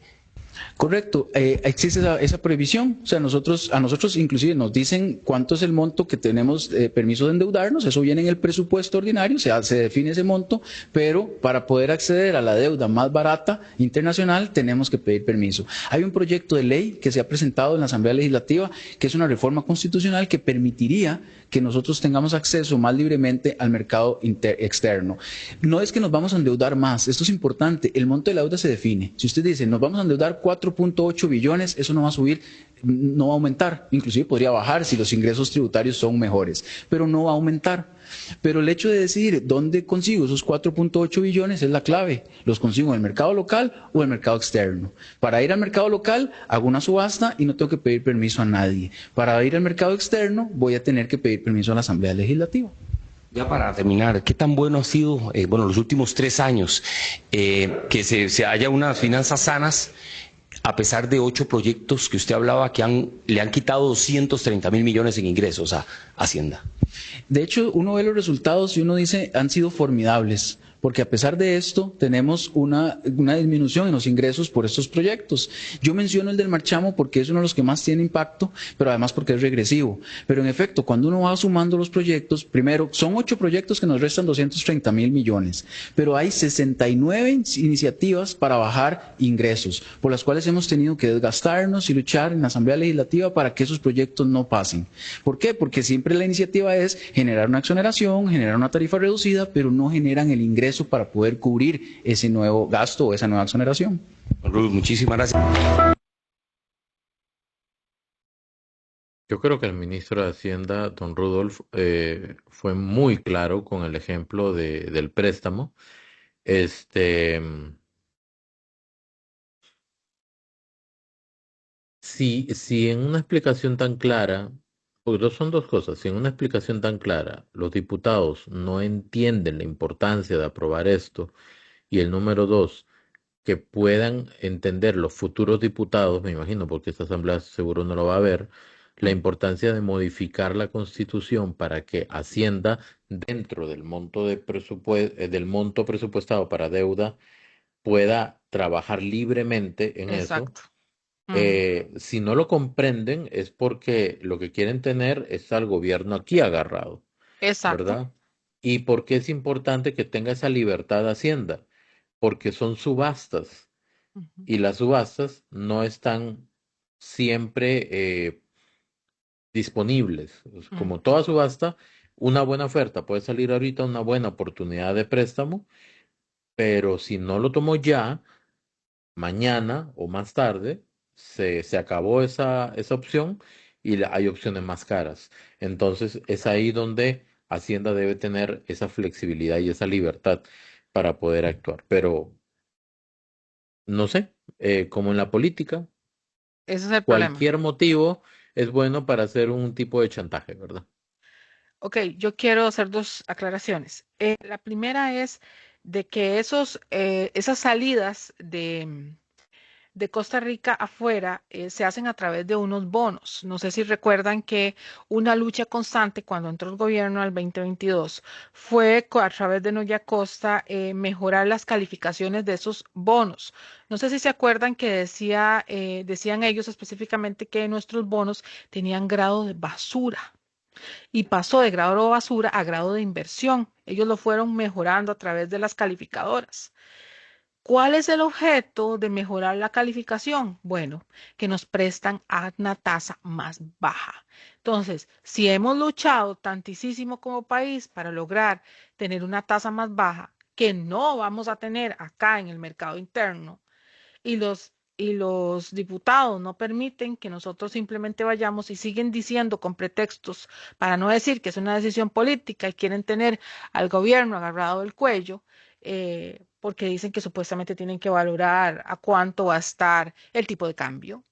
Correcto, existe esa prohibición, o sea, a nosotros inclusive nos dicen cuánto es el monto que tenemos permiso de endeudarnos, eso viene en el presupuesto ordinario, se define ese monto, pero para poder acceder a la deuda más barata internacional tenemos que pedir permiso. Hay un proyecto de ley que se ha presentado en la Asamblea Legislativa, que es una reforma constitucional que permitiría que nosotros tengamos acceso más libremente al mercado externo. No es que nos vamos a endeudar más, esto es importante, el monto de la deuda se define. Si usted dice, nos vamos a endeudar 4.8 billones, eso no va a subir, no va a aumentar, inclusive podría bajar si los ingresos tributarios son mejores, pero no va a aumentar. Pero el hecho de decidir dónde consigo esos 4.8 billones es la clave. ¿Los consigo en el mercado local o en el mercado externo? Para ir al mercado local hago una subasta y no tengo que pedir permiso a nadie. Para ir al mercado externo voy a tener que pedir permiso a la Asamblea Legislativa. Ya para terminar, ¿qué tan bueno ha sido, los últimos 3 años, que se haya unas finanzas sanas, a pesar de 8 proyectos que usted hablaba que le han quitado 230.000 millones en ingresos a Hacienda? De hecho, uno ve los resultados y uno dice, han sido formidables, porque a pesar de esto tenemos una disminución en los ingresos por estos proyectos. Yo menciono el del marchamo porque es uno de los que más tiene impacto, pero además porque es regresivo. Pero en efecto, cuando uno va sumando los proyectos, primero, son 8 proyectos que nos restan 230.000 millones, pero hay 69 iniciativas para bajar ingresos, por las cuales hemos tenido que desgastarnos y luchar en la Asamblea Legislativa para que esos proyectos no pasen. ¿Por qué? Porque siempre la iniciativa es generar una exoneración, generar una tarifa reducida, pero no generan el ingreso para poder cubrir ese nuevo gasto o esa nueva exoneración. Muchísimas gracias. Yo creo que el ministro de Hacienda, don Rudolf, fue muy claro con el ejemplo del préstamo. Si en una explicación tan clara, porque son dos cosas, si en una explicación tan clara los diputados no entienden la importancia de aprobar esto, y el número dos, que puedan entender los futuros diputados, me imagino, porque esta asamblea seguro no lo va a ver, la importancia de modificar la Constitución para que Hacienda, dentro del monto del monto presupuestado para deuda, pueda trabajar libremente en eso. Exacto. Ujú. Si no lo comprenden es porque lo que quieren tener es al gobierno aquí agarrado, Exacto. ¿verdad? ¿Y por qué es importante que tenga esa libertad de Hacienda? Porque son subastas Ujú. y las subastas no están siempre disponibles. Como toda subasta, una buena oferta puede salir ahorita, una buena oportunidad de préstamo, pero si no lo tomo ya, mañana o más tarde, se acabó esa opción y hay opciones más caras. Entonces es ahí donde Hacienda debe tener esa flexibilidad y esa libertad para poder actuar. Pero no sé, como en la política, Ese es el problema. cualquier motivo es bueno para hacer un tipo de chantaje, ¿verdad? Ok, yo quiero hacer 2 aclaraciones. La primera es de que esas salidas de Costa Rica afuera se hacen a través de unos bonos. No sé si recuerdan que una lucha constante cuando entró el gobierno al 2022 fue a través de Noya Costa mejorar las calificaciones de esos bonos. No sé si se acuerdan que decían ellos específicamente que nuestros bonos tenían grado de basura y pasó de grado de basura a grado de inversión. Ellos lo fueron mejorando a través de las calificadoras. ¿Cuál es el objeto de mejorar la calificación? Bueno, que nos prestan a una tasa más baja. Entonces, si hemos luchado tantísimo como país para lograr tener una tasa más baja, que no vamos a tener acá en el mercado interno, y los diputados no permiten que nosotros simplemente vayamos y siguen diciendo con pretextos, para no decir que es una decisión política y quieren tener al gobierno agarrado del cuello, porque dicen que supuestamente tienen que valorar a cuánto va a estar el tipo de cambio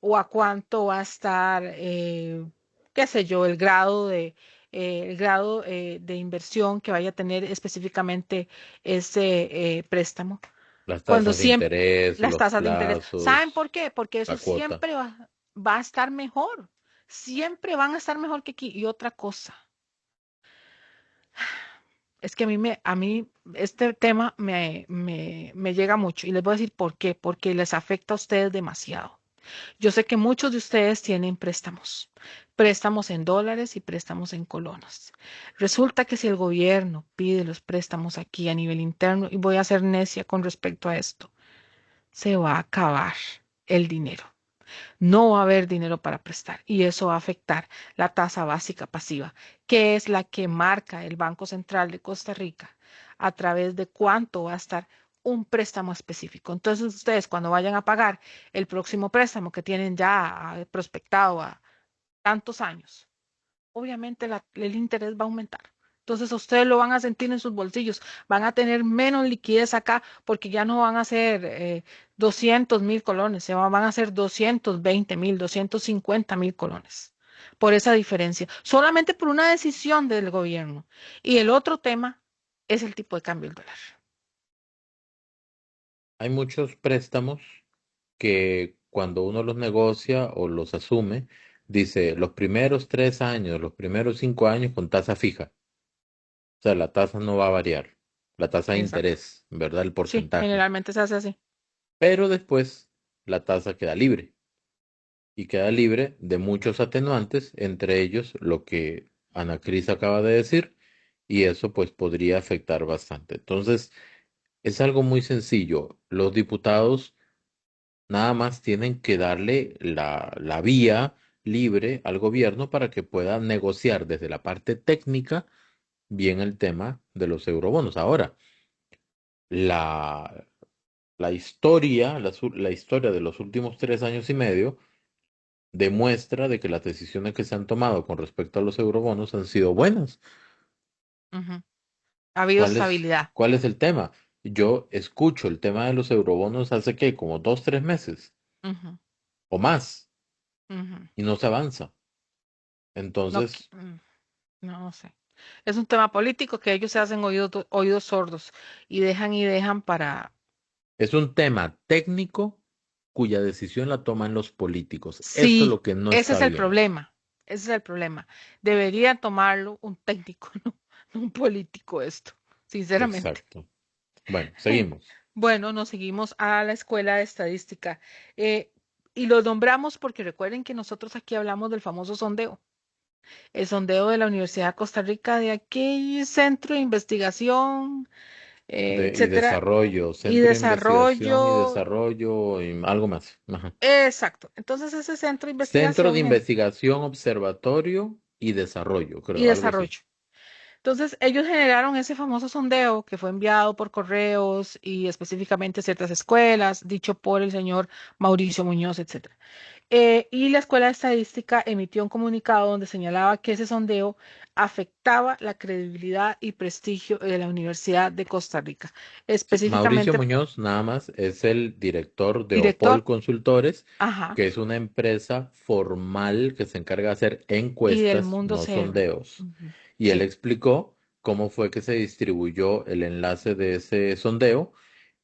o a cuánto va a estar, qué sé yo, el grado de inversión que vaya a tener específicamente ese préstamo. Las Cuando tasas de siempre interés, las los tasas de interés, ¿saben plazos, por qué? Porque eso la cuota. siempre va a estar mejor, siempre van a estar mejor que aquí. Y otra cosa, Es que a mí este tema me llega mucho y les voy a decir por qué, porque les afecta a ustedes demasiado. Yo sé que muchos de ustedes tienen préstamos, préstamos en dólares y préstamos en colones. Resulta que si el gobierno pide los préstamos aquí a nivel interno, y voy a ser necia con respecto a esto, se va a acabar el dinero. No va a haber dinero para prestar y eso va a afectar la tasa básica pasiva, que es la que marca el Banco Central de Costa Rica a través de cuánto va a estar un préstamo específico. Entonces, ustedes cuando vayan a pagar el próximo préstamo que tienen ya prospectado a tantos años, obviamente el interés va a aumentar. Entonces, ustedes lo van a sentir en sus bolsillos, van a tener menos liquidez acá porque ya no van a ser 200.000 colones, van a ser 220.000, 250.000 colones. Por esa diferencia, solamente por una decisión del gobierno. Y el otro tema es el tipo de cambio del dólar. Hay muchos préstamos que cuando uno los negocia o los asume, dice los primeros 3 años, los primeros 5 años con tasa fija. O sea, la tasa no va a variar. La tasa de Exacto. interés, ¿verdad? El Sí, porcentaje. generalmente se hace así. Pero después la tasa queda libre. Y queda libre de muchos atenuantes, entre ellos lo que Ana Cris acaba de decir, y eso pues podría afectar bastante. Entonces, es algo muy sencillo. Los diputados nada más tienen que darle la vía libre al gobierno para que pueda negociar desde la parte técnica bien el tema de los eurobonos. Ahora, la, la historia, la historia de los últimos 3 años y medio demuestra de que las decisiones que se han tomado con respecto a los eurobonos han sido buenas. Ujú. Ha habido ¿Cuál es, estabilidad. cuál es el tema? Yo escucho el tema de los eurobonos hace que como 2, 3 meses Ujú, o más ujú. y no se avanza. No, Entonces, no sé. Es un tema político que ellos se hacen oídos sordos y dejan para... es un tema técnico cuya decisión la toman los políticos. Eso es Sí, lo que no ese está es el bien. problema. Ese es el problema. Debería tomarlo un técnico, no un político esto, sinceramente. Exacto. Bueno, seguimos. Bueno, nos seguimos a la escuela de estadística eh, y lo nombramos porque recuerden que nosotros aquí hablamos del famoso sondeo. El sondeo de la Universidad de Costa Rica, de aquel centro de investigación, Y etcétera, desarrollo, y centro de investigación y desarrollo. desarrollo y algo más. Ajá. Exacto. Entonces, ese centro de Centro de investigación investigación, observatorio y desarrollo, y creo, algo así. desarrollo. Entonces, ellos generaron ese famoso sondeo que fue enviado por correos y específicamente a ciertas escuelas, dicho por el señor Mauricio Muñoz, etcétera. Y la Escuela de Estadística emitió un comunicado donde señalaba que ese sondeo afectaba la credibilidad y prestigio de la Universidad de Costa Rica. Sí, Mauricio Específicamente, Muñoz nada más es el director de director, OPOL Consultores, ajá, que es una empresa formal que se encarga de hacer y del encuestas, mundo no CR. sondeos. Ujú, Y él sí, explicó cómo fue que se distribuyó el enlace de ese sondeo.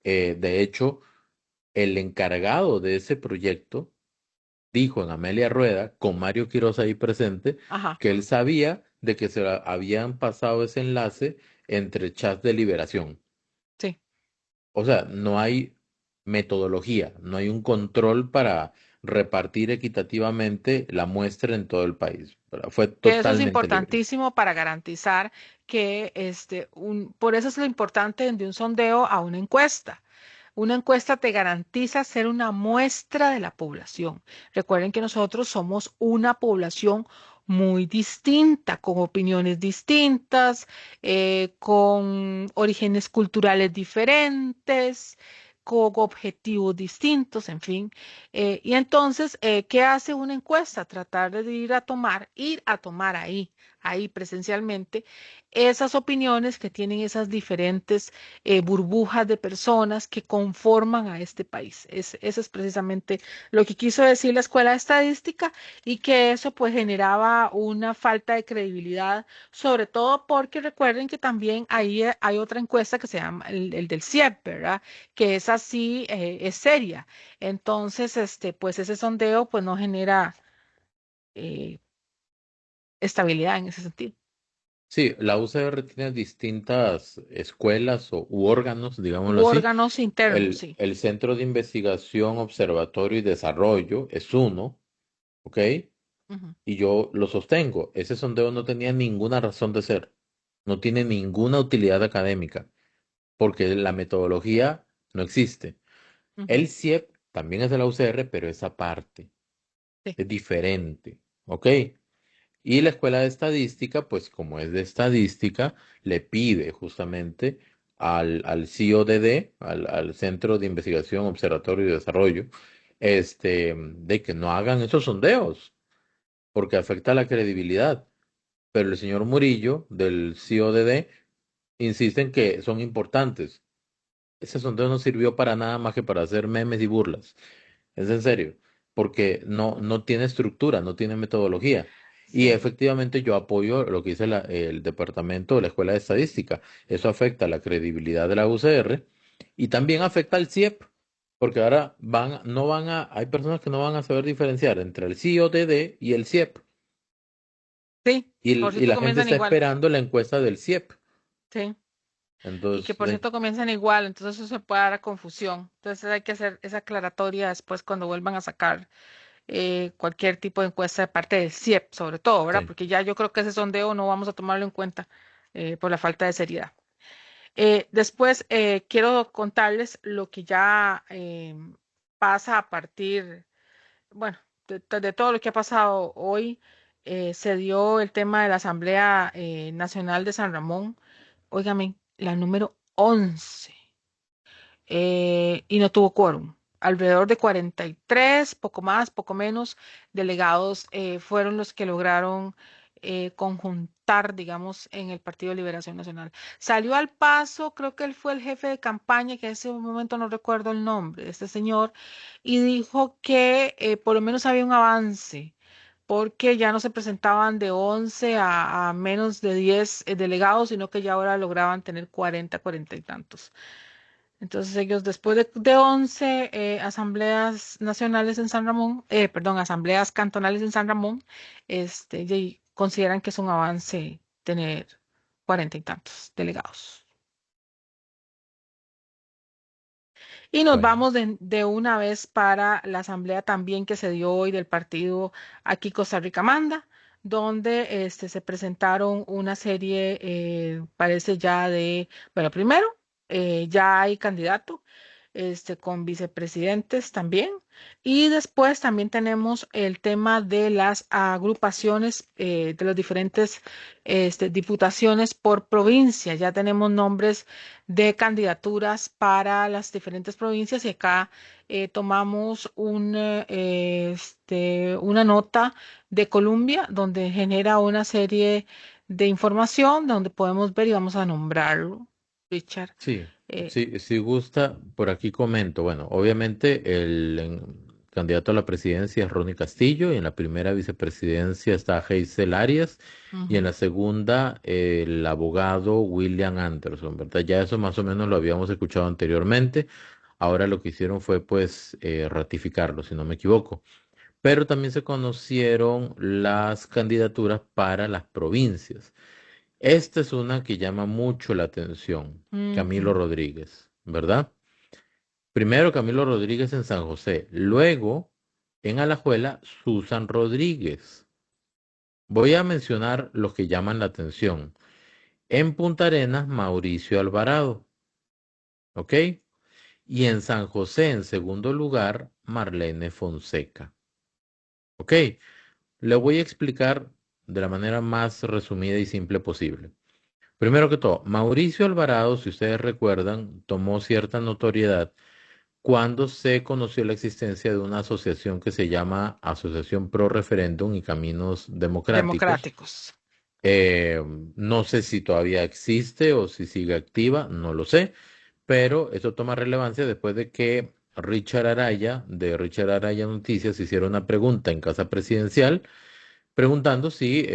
De hecho, el encargado de ese proyecto dijo en Amelia Rueda, con Mario Quiroz ahí presente, ajá, que él sabía de que habían pasado ese enlace entre chats de liberación. sí. O sea, no hay metodología, no hay un control para repartir equitativamente la muestra en todo el país, ¿verdad? Fue Que eso es totalmente libre. importantísimo para garantizar que por eso es lo importante de un sondeo a una encuesta. Una encuesta te garantiza ser una muestra de la población. Recuerden que nosotros somos una población muy distinta, con opiniones distintas, con orígenes culturales diferentes, con objetivos distintos, en fin. Y entonces, ¿qué hace una encuesta? Tratar de ir a tomar ahí presencialmente, esas opiniones que tienen esas diferentes burbujas de personas que conforman a este país. Eso es precisamente lo que quiso decir la Escuela de Estadística y que eso pues generaba una falta de credibilidad, sobre todo porque recuerden que también ahí hay otra encuesta que se llama el del CIEP, ¿verdad? Que es así, es seria. Entonces, pues ese sondeo pues no genera eh, estabilidad en ese sentido. Sí, la UCR tiene distintas escuelas u órganos, digámoslo U así. órganos internos, El, sí. el Centro de Investigación, Observatorio y Desarrollo es uno, ¿ok? Ujú. Y yo lo sostengo. Ese sondeo no tenía ninguna razón de ser. No tiene ninguna utilidad académica, porque la metodología no existe. Ujú. El CIEP también es de la UCR, pero es aparte, Sí. es diferente, ¿ok? Y la escuela de estadística, pues como es de estadística, le pide justamente al CIODD, al Centro de Investigación, Observatorio y Desarrollo, de que no hagan esos sondeos, porque afecta la credibilidad. Pero el señor Murillo, del CIODD, insiste en que son importantes. Ese sondeo no sirvió para nada más que para hacer memes y burlas. Es en serio, porque no tiene estructura, no tiene metodología. Y Sí. efectivamente yo apoyo lo que dice el departamento de la Escuela de Estadística. Eso afecta la credibilidad de la UCR y también afecta al CIEP, porque ahora hay personas que no van a saber diferenciar entre el CIODD y el CIEP. Sí, Y, por y cierto la gente comienzan está igual. esperando la encuesta del CIEP. Sí. Y que Entonces, por cierto comienzan igual, entonces eso se puede dar a confusión. Entonces hay que hacer esa aclaratoria después cuando vuelvan a sacar cualquier tipo de encuesta de parte del CIEP, sobre todo, ¿verdad? sí. Porque ya yo creo que ese sondeo no vamos a tomarlo en cuenta por la falta de seriedad. Después quiero contarles lo que ya pasa a partir, bueno, de todo lo que ha pasado hoy. Se dio el tema de la Asamblea Nacional de San Ramón, óigame, la número 11 y no tuvo quórum. Alrededor de 43, poco más, poco menos, delegados fueron los que lograron conjuntar, digamos, en el Partido de Liberación Nacional. Salió al paso, creo que él fue el jefe de campaña, que en ese momento no recuerdo el nombre de este señor, y dijo que por lo menos había un avance porque ya no se presentaban de 11 a menos de 10 delegados, sino que ya ahora lograban tener 40, 40 y tantos. Entonces ellos después de 11 asambleas nacionales en San Ramón, perdón, asambleas cantonales en San Ramón, consideran que es un avance tener 40 y tantos delegados. Y nos Bueno, vamos de una vez para la asamblea también que se dio hoy del partido aquí Costa Rica Manda, donde se presentaron una serie, parece ya bueno, primero, ya hay candidato, con vicepresidentes también, y después también tenemos el tema de las agrupaciones de las diferentes diputaciones por provincia. Ya tenemos nombres de candidaturas para las diferentes provincias y acá tomamos una nota de Colombia donde genera una serie de información donde podemos ver y vamos a nombrarlo, Richard. sí, Eh, sí, si gusta, por aquí comento. Bueno, obviamente candidato a la presidencia es Ronnie Castillo y en la primera vicepresidencia está Heysel Arias y en ujú. la segunda el abogado William Anderson, ¿verdad? Ya eso más o menos lo habíamos escuchado anteriormente. Ahora lo que hicieron fue pues ratificarlo, si no me equivoco. Pero también se conocieron las candidaturas para las provincias. Esta es una que llama mucho la atención, Camilo Ujú. Rodríguez, ¿verdad? Primero Camilo Rodríguez en San José, luego en Alajuela, Susan Rodríguez. Voy a mencionar los que llaman la atención. En Punta Arenas, Mauricio Alvarado, ¿ok? Y en San José, en segundo lugar, Marlene Fonseca, ¿ok? Le voy a explicar de la manera más resumida y simple posible. Primero que todo, Mauricio Alvarado, si ustedes recuerdan, tomó cierta notoriedad cuando se conoció la existencia de una asociación que se llama Asociación Pro Referéndum y Caminos Democráticos. Democráticos. Eh, no sé si todavía existe o si sigue activa, no lo sé, pero eso toma relevancia después de que Richard Araya, de Richard Araya Noticias, hiciera una pregunta en Casa Presidencial preguntando si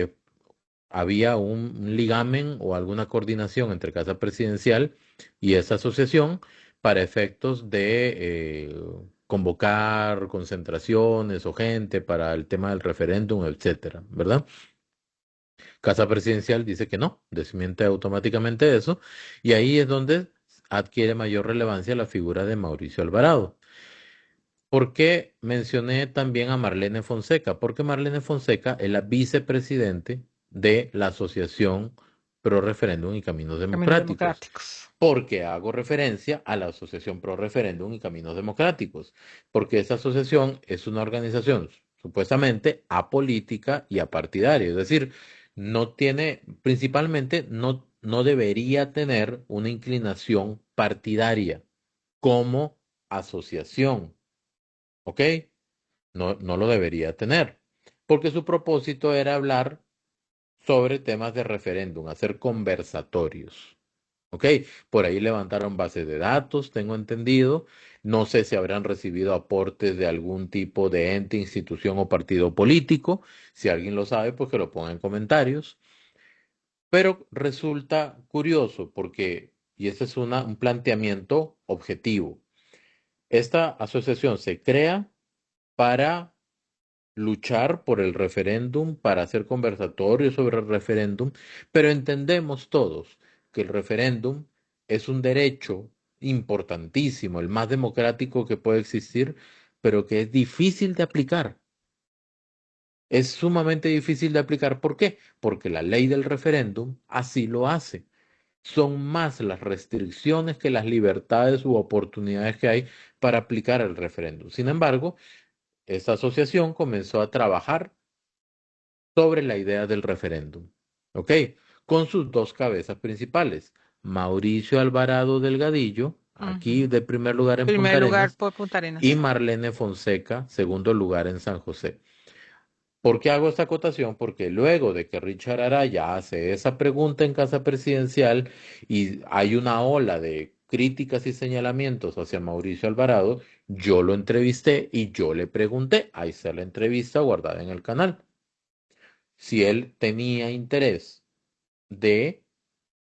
había un ligamen o alguna coordinación entre Casa Presidencial y esa asociación para efectos de convocar concentraciones o gente para el tema del referéndum, etcétera, ¿verdad? Casa Presidencial dice que no, desmiente automáticamente eso, y ahí es donde adquiere mayor relevancia la figura de Mauricio Alvarado. ¿Por qué mencioné también a Marlene Fonseca? Porque Marlene Fonseca es la vicepresidente de la Asociación Pro Referéndum y Caminos Caminos Democráticos. democráticos. ¿Por qué hago referencia a la Asociación Pro Referéndum y Caminos Democráticos? Porque esa asociación es una organización supuestamente apolítica y apartidaria, es decir, no tiene, principalmente no debería tener una inclinación partidaria como asociación. ¿Ok? No lo debería tener, porque su propósito era hablar sobre temas de referéndum, hacer conversatorios. ¿Ok? Por ahí levantaron bases de datos, tengo entendido. No sé si habrán recibido aportes de algún tipo de ente, institución o partido político. Si alguien lo sabe, pues que lo ponga en comentarios. Pero resulta curioso porque, y ese es un planteamiento objetivo, esta asociación se crea para luchar por el referéndum, para hacer conversatorios sobre el referéndum, pero entendemos todos que el referéndum es un derecho importantísimo, el más democrático que puede existir, pero que es difícil de aplicar. Es sumamente difícil de aplicar. ¿Por qué? Porque la ley del referéndum así lo hace. Son más las restricciones que las libertades u oportunidades que hay para aplicar el referéndum. Sin embargo, esta asociación comenzó a trabajar sobre la idea del referéndum, ¿ok? Con sus dos cabezas principales, Mauricio Alvarado Delgadillo, aquí de primer lugar en Punta Primer lugar Arenas, por Punta y Arenas. Marlene Fonseca, segundo lugar en San José. ¿Por qué hago esta acotación? Porque luego de que Richard Araya hace esa pregunta en Casa Presidencial y hay una ola de críticas y señalamientos hacia Mauricio Alvarado, yo lo entrevisté y yo le pregunté, ahí está la entrevista guardada en el canal, si él tenía interés de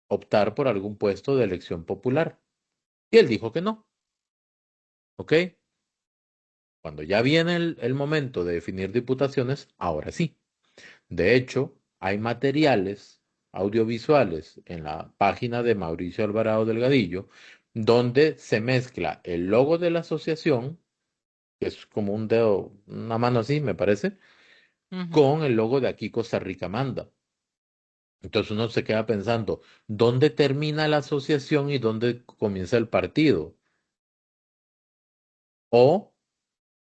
optar por algún puesto de elección popular. Y él dijo que no, ¿ok? Cuando ya viene el momento de definir diputaciones, ahora sí. De hecho, hay materiales audiovisuales en la página de Mauricio Alvarado Delgadillo donde se mezcla el logo de la asociación, que es como un dedo, una mano así, me parece, con el logo de Aquí Costa Rica Manda. Entonces uno se queda pensando, ¿dónde termina la asociación y dónde comienza el partido? O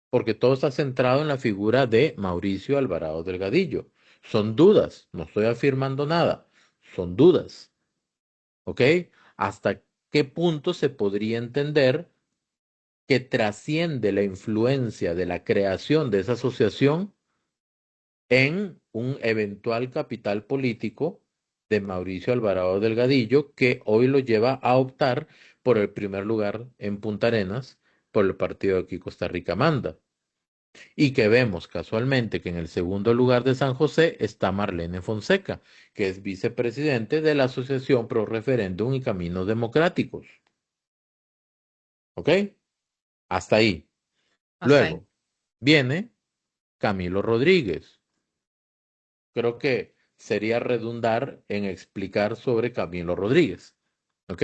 porque todo está centrado en la figura de Mauricio Alvarado Delgadillo. Son dudas, no estoy afirmando nada, son dudas. ¿Ok? ¿Hasta qué punto se podría entender que trasciende la influencia de la creación de esa asociación en un eventual capital político de Mauricio Alvarado Delgadillo, que hoy lo lleva a optar por el primer lugar en Punta Arenas por el partido de aquí Costa Rica Manda? Y que vemos casualmente que en el segundo lugar de San José está Marlene Fonseca, que es vicepresidente de la Asociación Pro Referéndum y Caminos Democráticos. ¿Ok? Hasta ahí. Hasta ahí. Luego viene Camilo Rodríguez. Creo que sería redundar en explicar sobre Camilo Rodríguez. ¿Ok?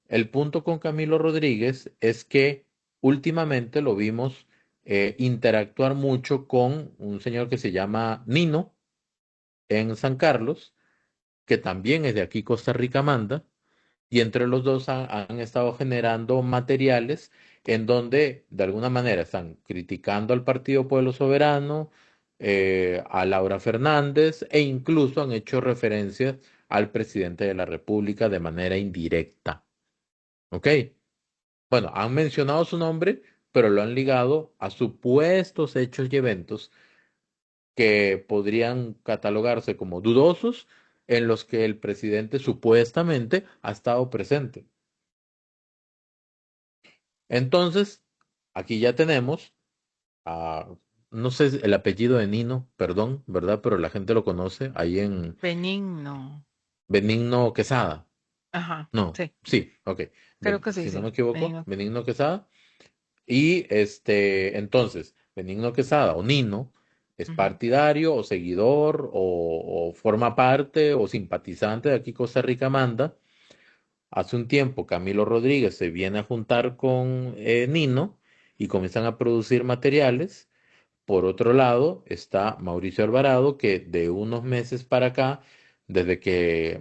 El punto con Camilo Rodríguez es que últimamente lo vimos interactuar mucho con un señor que se llama Nino en San Carlos, que también es de aquí Costa Rica Manda, y entre los dos han estado generando materiales en donde de alguna manera están criticando al Partido Pueblo Soberano, a Laura Fernández e incluso han hecho referencias al presidente de la República de manera indirecta. ¿Ok? Bueno, han mencionado su nombre, pero lo han ligado a supuestos hechos y eventos que podrían catalogarse como dudosos en los que el presidente supuestamente ha estado presente. Entonces, aquí ya tenemos a, no sé el apellido de Nino, perdón, ¿verdad? Pero la gente lo conoce ahí en Benigno. Benigno Quesada. Ajá, No, sí. sí, ok. Creo que sí, Si no sí. me equivoco, Benigno. Benigno Quesada. Y entonces, Benigno Quesada o Nino es partidario o seguidor o forma parte o simpatizante de Aquí Costa Rica Manda. Hace un tiempo Camilo Rodríguez se viene a juntar con Nino y comienzan a producir materiales. Por otro lado está Mauricio Alvarado, que de unos meses para acá, desde que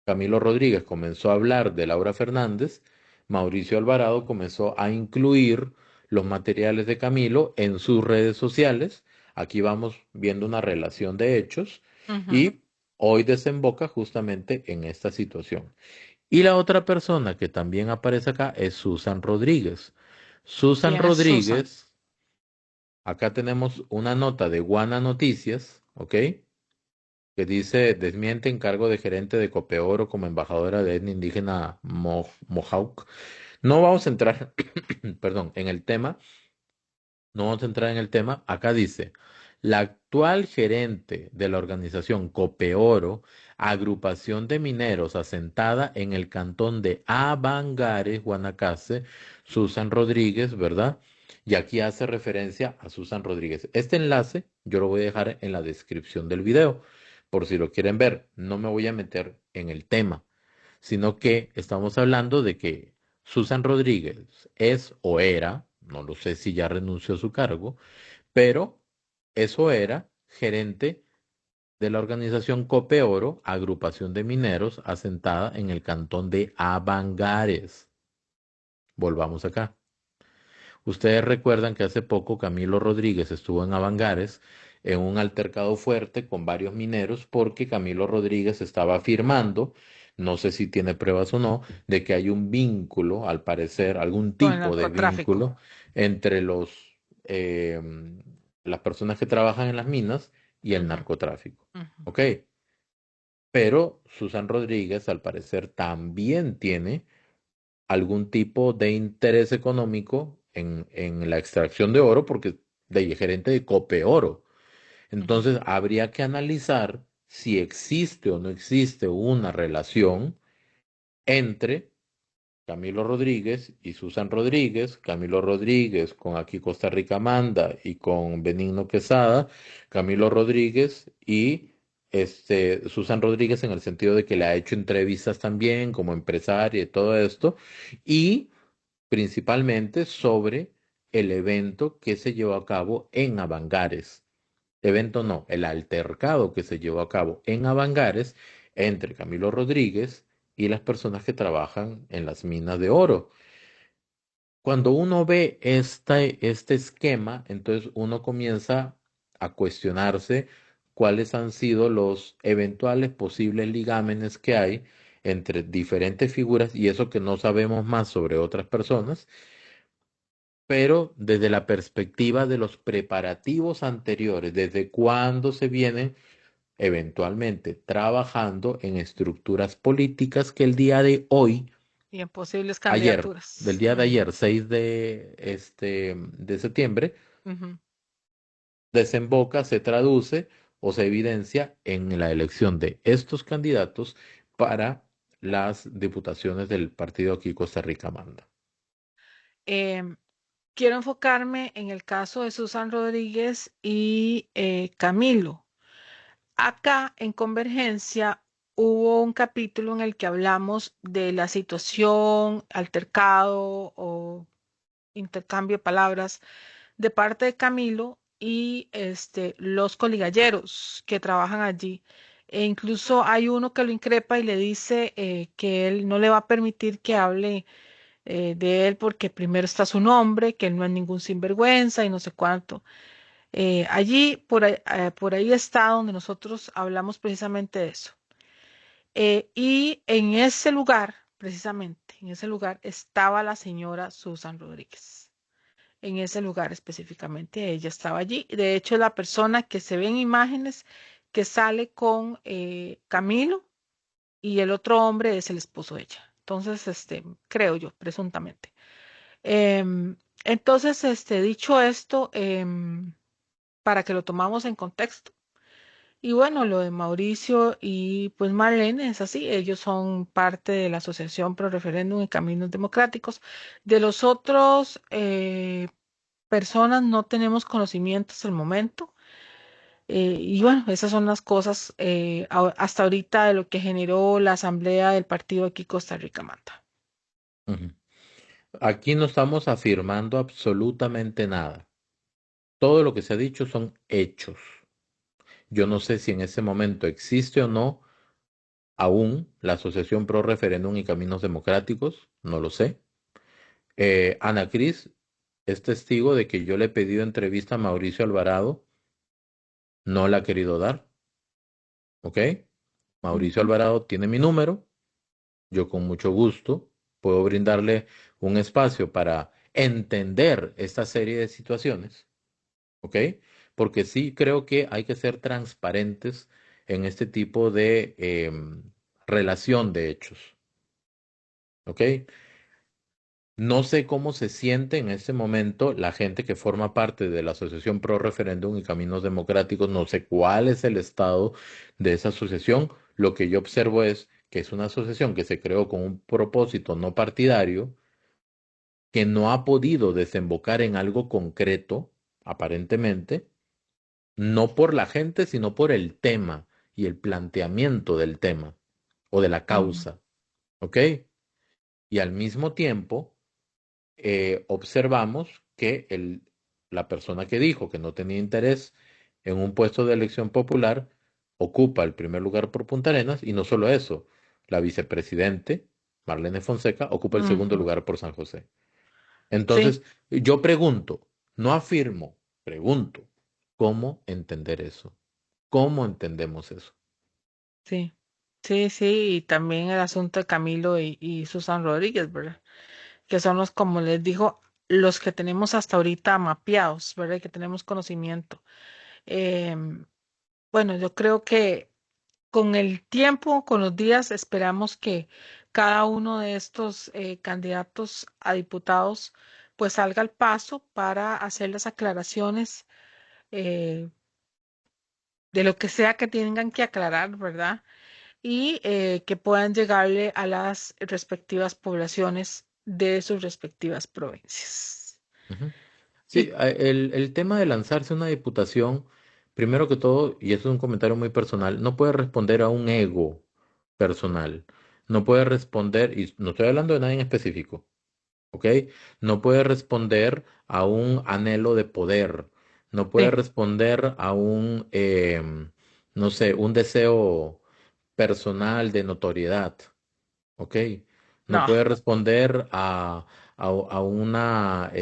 Camilo Rodríguez comenzó a hablar de Laura Fernández, Mauricio Alvarado comenzó a incluir los materiales de Camilo en sus redes sociales. Aquí vamos viendo una relación de hechos Ujú. y hoy desemboca justamente en esta situación. Y la otra persona que también aparece acá es Susan Rodríguez. Susan ¿Quién es Susan? Rodríguez, acá tenemos una nota de Guana Noticias, ¿ok? Que dice, desmiente encargo de gerente de Copeoro como embajadora de etnia indígena Mohawk. No vamos a entrar, perdón, en el tema, no vamos a entrar en el tema. Acá dice, la actual gerente de la organización Copeoro, agrupación de mineros asentada en el cantón de Avangares, Guanacaste, Susan Rodríguez, ¿verdad? Y aquí hace referencia a Susan Rodríguez. Este enlace yo lo voy a dejar en la descripción del video, por si lo quieren ver. No me voy a meter en el tema, sino que estamos hablando de que Susan Rodríguez es o era, no lo sé si ya renunció a su cargo, pero eso era gerente de la organización Copeoro, agrupación de mineros asentada en el cantón de Avangares. Volvamos acá. Ustedes recuerdan que hace poco Camilo Rodríguez estuvo en Avangares en un altercado fuerte con varios mineros porque Camilo Rodríguez estaba afirmando, no sé si tiene pruebas o no, de que hay un vínculo, al parecer, algún Con el tipo de narcotráfico. vínculo entre eh, las personas que trabajan en las minas y el Ujú, narcotráfico. ujú. ¿Ok? Pero Susan Rodríguez, al parecer, también tiene algún tipo de interés económico en la extracción de oro, porque de gerente de Cope Oro. Entonces, habría que analizar si existe o no existe una relación entre Camilo Rodríguez y Susan Rodríguez, Camilo Rodríguez con Aquí Costa Rica Manda y con Benigno Quesada, Camilo Rodríguez y Susan Rodríguez en el sentido de que le ha hecho entrevistas también como empresaria y todo esto, y principalmente sobre el evento que se llevó a cabo en Avangares. Evento no, el altercado que se llevó a cabo en Avangares entre Camilo Rodríguez y las personas que trabajan en las minas de oro. Cuando uno ve este esquema, entonces uno comienza a cuestionarse cuáles han sido los eventuales posibles ligámenes que hay entre diferentes figuras y eso que no sabemos más sobre otras personas, pero desde la perspectiva de los preparativos anteriores, desde cuándo se vienen eventualmente trabajando en estructuras políticas que el día de hoy, Y en posibles ayer, del candidaturas. día de ayer, 6 de septiembre, Ujú. desemboca, se traduce o se evidencia en la elección de estos candidatos para las diputaciones del partido aquí Costa Rica Manda. Em, Quiero enfocarme en el caso de Susan Rodríguez y Camilo. Acá en Convergencia hubo un capítulo en el que hablamos de la situación, altercado o intercambio de palabras de parte de Camilo y los coligalleros que trabajan allí. E incluso hay uno que lo increpa y le dice que él no le va a permitir que hable de él porque primero está su nombre, que él no es ningún sinvergüenza y no sé cuánto. Allí, por ahí está donde nosotros hablamos precisamente de eso. Y en ese lugar, precisamente, en ese lugar estaba la señora Susan Rodríguez. En ese lugar específicamente, ella estaba allí. De hecho, la persona que se ve en imágenes que sale con Camilo y el otro hombre es el esposo de ella. Entonces, creo yo, presuntamente. Entonces, dicho esto, para que lo tomamos en contexto. Y bueno, lo de Mauricio y pues Marlene es así, ellos son parte de la Asociación Pro Referéndum y Caminos Democráticos. De los otros personas no tenemos conocimiento hasta el momento. Y bueno, esas son las cosas hasta ahorita de lo que generó la asamblea del partido aquí Costa Rica Manta. Ujú. Aquí no estamos afirmando absolutamente nada. Todo lo que se ha dicho son hechos. Yo no sé si en ese momento existe o no aún la Asociación Pro Referéndum y Caminos Democráticos, no lo sé. Ana Cris es testigo de que yo le he pedido entrevista a Mauricio Alvarado, no la ha querido dar, ¿ok? Mauricio Ujú. Alvarado tiene mi número, yo con mucho gusto puedo brindarle un espacio para entender esta serie de situaciones, ¿ok? Porque sí creo que hay que ser transparentes en este tipo de relación de hechos, ¿ok? No sé cómo se siente en este momento la gente que forma parte de la Asociación Pro Referéndum y Caminos Democráticos. No sé cuál es el estado de esa asociación. Lo que yo observo es que es una asociación que se creó con un propósito no partidario, que no ha podido desembocar en algo concreto, aparentemente, no por la gente, sino por el tema y el planteamiento del tema o de la Ujú. causa. ¿Ok? Y al mismo tiempo observamos que la persona que dijo que no tenía interés en un puesto de elección popular ocupa el primer lugar por Punta Arenas y no solo eso, la vicepresidente, Marlene Fonseca, ocupa el segundo Ujú. lugar por San José. Sí, Entonces, yo pregunto, no afirmo, pregunto, ¿cómo entender eso? ¿Cómo entendemos eso? sí, sí, sí, y también el asunto de Camilo y Susan Rodríguez, ¿verdad? Que son los, como les dijo, los que tenemos hasta ahorita mapeados, ¿verdad? Y que tenemos conocimiento. Em, bueno, yo creo que con el tiempo, con los días, esperamos que cada uno de estos candidatos a diputados pues salga al paso para hacer las aclaraciones eh, de lo que sea que tengan que aclarar, ¿verdad? Y que puedan llegarle a las respectivas poblaciones de sus respectivas provincias. Ujú. Sí, Y el tema de lanzarse a una diputación, primero que todo, y eso es un comentario muy personal, no puede responder a un ego personal. No puede responder, y no estoy hablando de nadie en específico, ¿ok? No puede responder a un anhelo de poder. No puede sí, responder a un, no sé, un deseo personal de notoriedad, ¿ok? No no, puede responder a una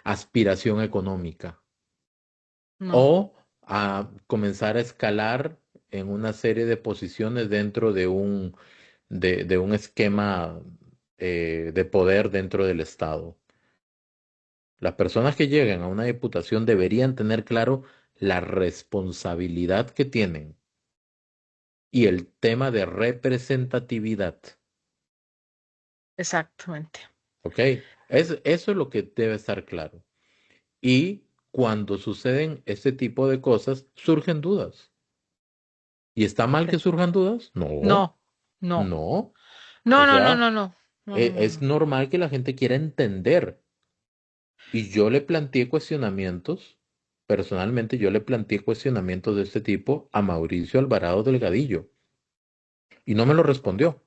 aspiración económica no, o a comenzar a escalar en una serie de posiciones dentro de un esquema de poder dentro del Estado. Las personas que lleguen a una diputación deberían tener claro la responsabilidad que tienen y el tema de representatividad. exactamente. ¿Ok? Eso es lo que debe estar claro. Y cuando suceden este tipo de cosas, surgen dudas. ¿Y está mal Sí. que surjan dudas? No, No, no, no. O no, no, no, sea, no, no, no, no, no, es no. normal que la gente quiera entender. Y yo le planteé cuestionamientos, personalmente yo le planteé cuestionamientos de este tipo a Mauricio Alvarado Delgadillo y no me lo respondió.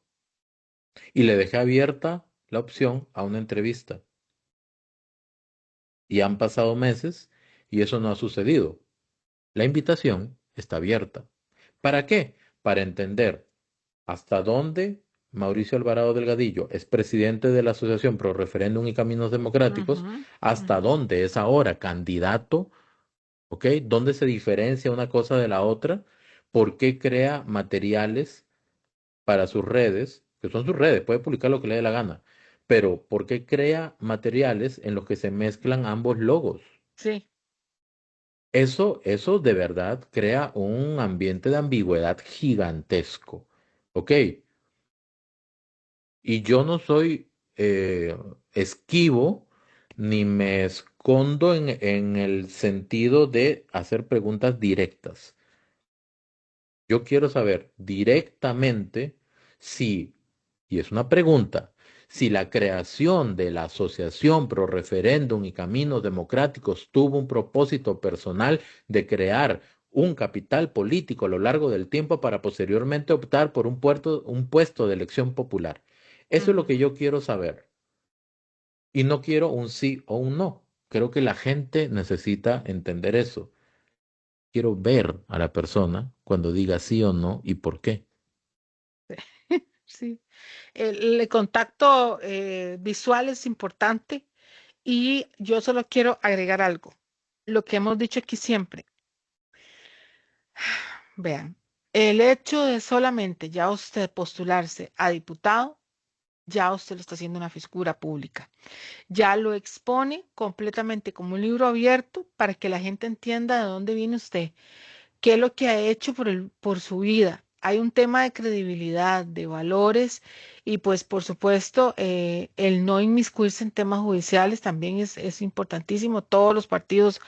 Y le dejé abierta la opción a una entrevista. Y han pasado meses y eso no ha sucedido. La invitación está abierta. ¿Para qué? Para entender hasta dónde Mauricio Alvarado Delgadillo es presidente de la Asociación Pro Referéndum y Caminos Democráticos, Ujú, hasta ujú. dónde es ahora candidato. ¿Ok? ¿Dónde se diferencia una cosa de la otra? ¿Por qué crea materiales para sus redes? Que son sus redes, puede publicar lo que le dé la gana. Pero ¿por qué crea materiales en los que se mezclan ambos logos? Sí, Eso de verdad crea un ambiente de ambigüedad gigantesco. ¿Ok? Y yo no soy esquivo ni me escondo en el sentido de hacer preguntas directas. Yo quiero saber directamente si, y es una pregunta, Si la creación de la Asociación Pro Referéndum y Caminos Democráticos tuvo un propósito personal de crear un capital político a lo largo del tiempo para posteriormente optar por un puesto de elección popular. Eso es lo que yo quiero saber. Y no quiero un sí o un no. Creo que la gente necesita entender eso. Quiero ver a la persona cuando diga sí o no y por qué. Sí. El contacto visual es importante y yo solo quiero agregar algo. Lo que hemos dicho aquí siempre. Vean, el hecho de solamente ya usted postularse a diputado, ya usted lo está haciendo una figura pública. Ya lo expone completamente como un libro abierto para que la gente entienda de dónde viene usted, qué es lo que ha hecho por su vida. Hay un tema de credibilidad, de valores y pues por supuesto el no inmiscuirse en temas judiciales también es importantísimo. Todos los partidos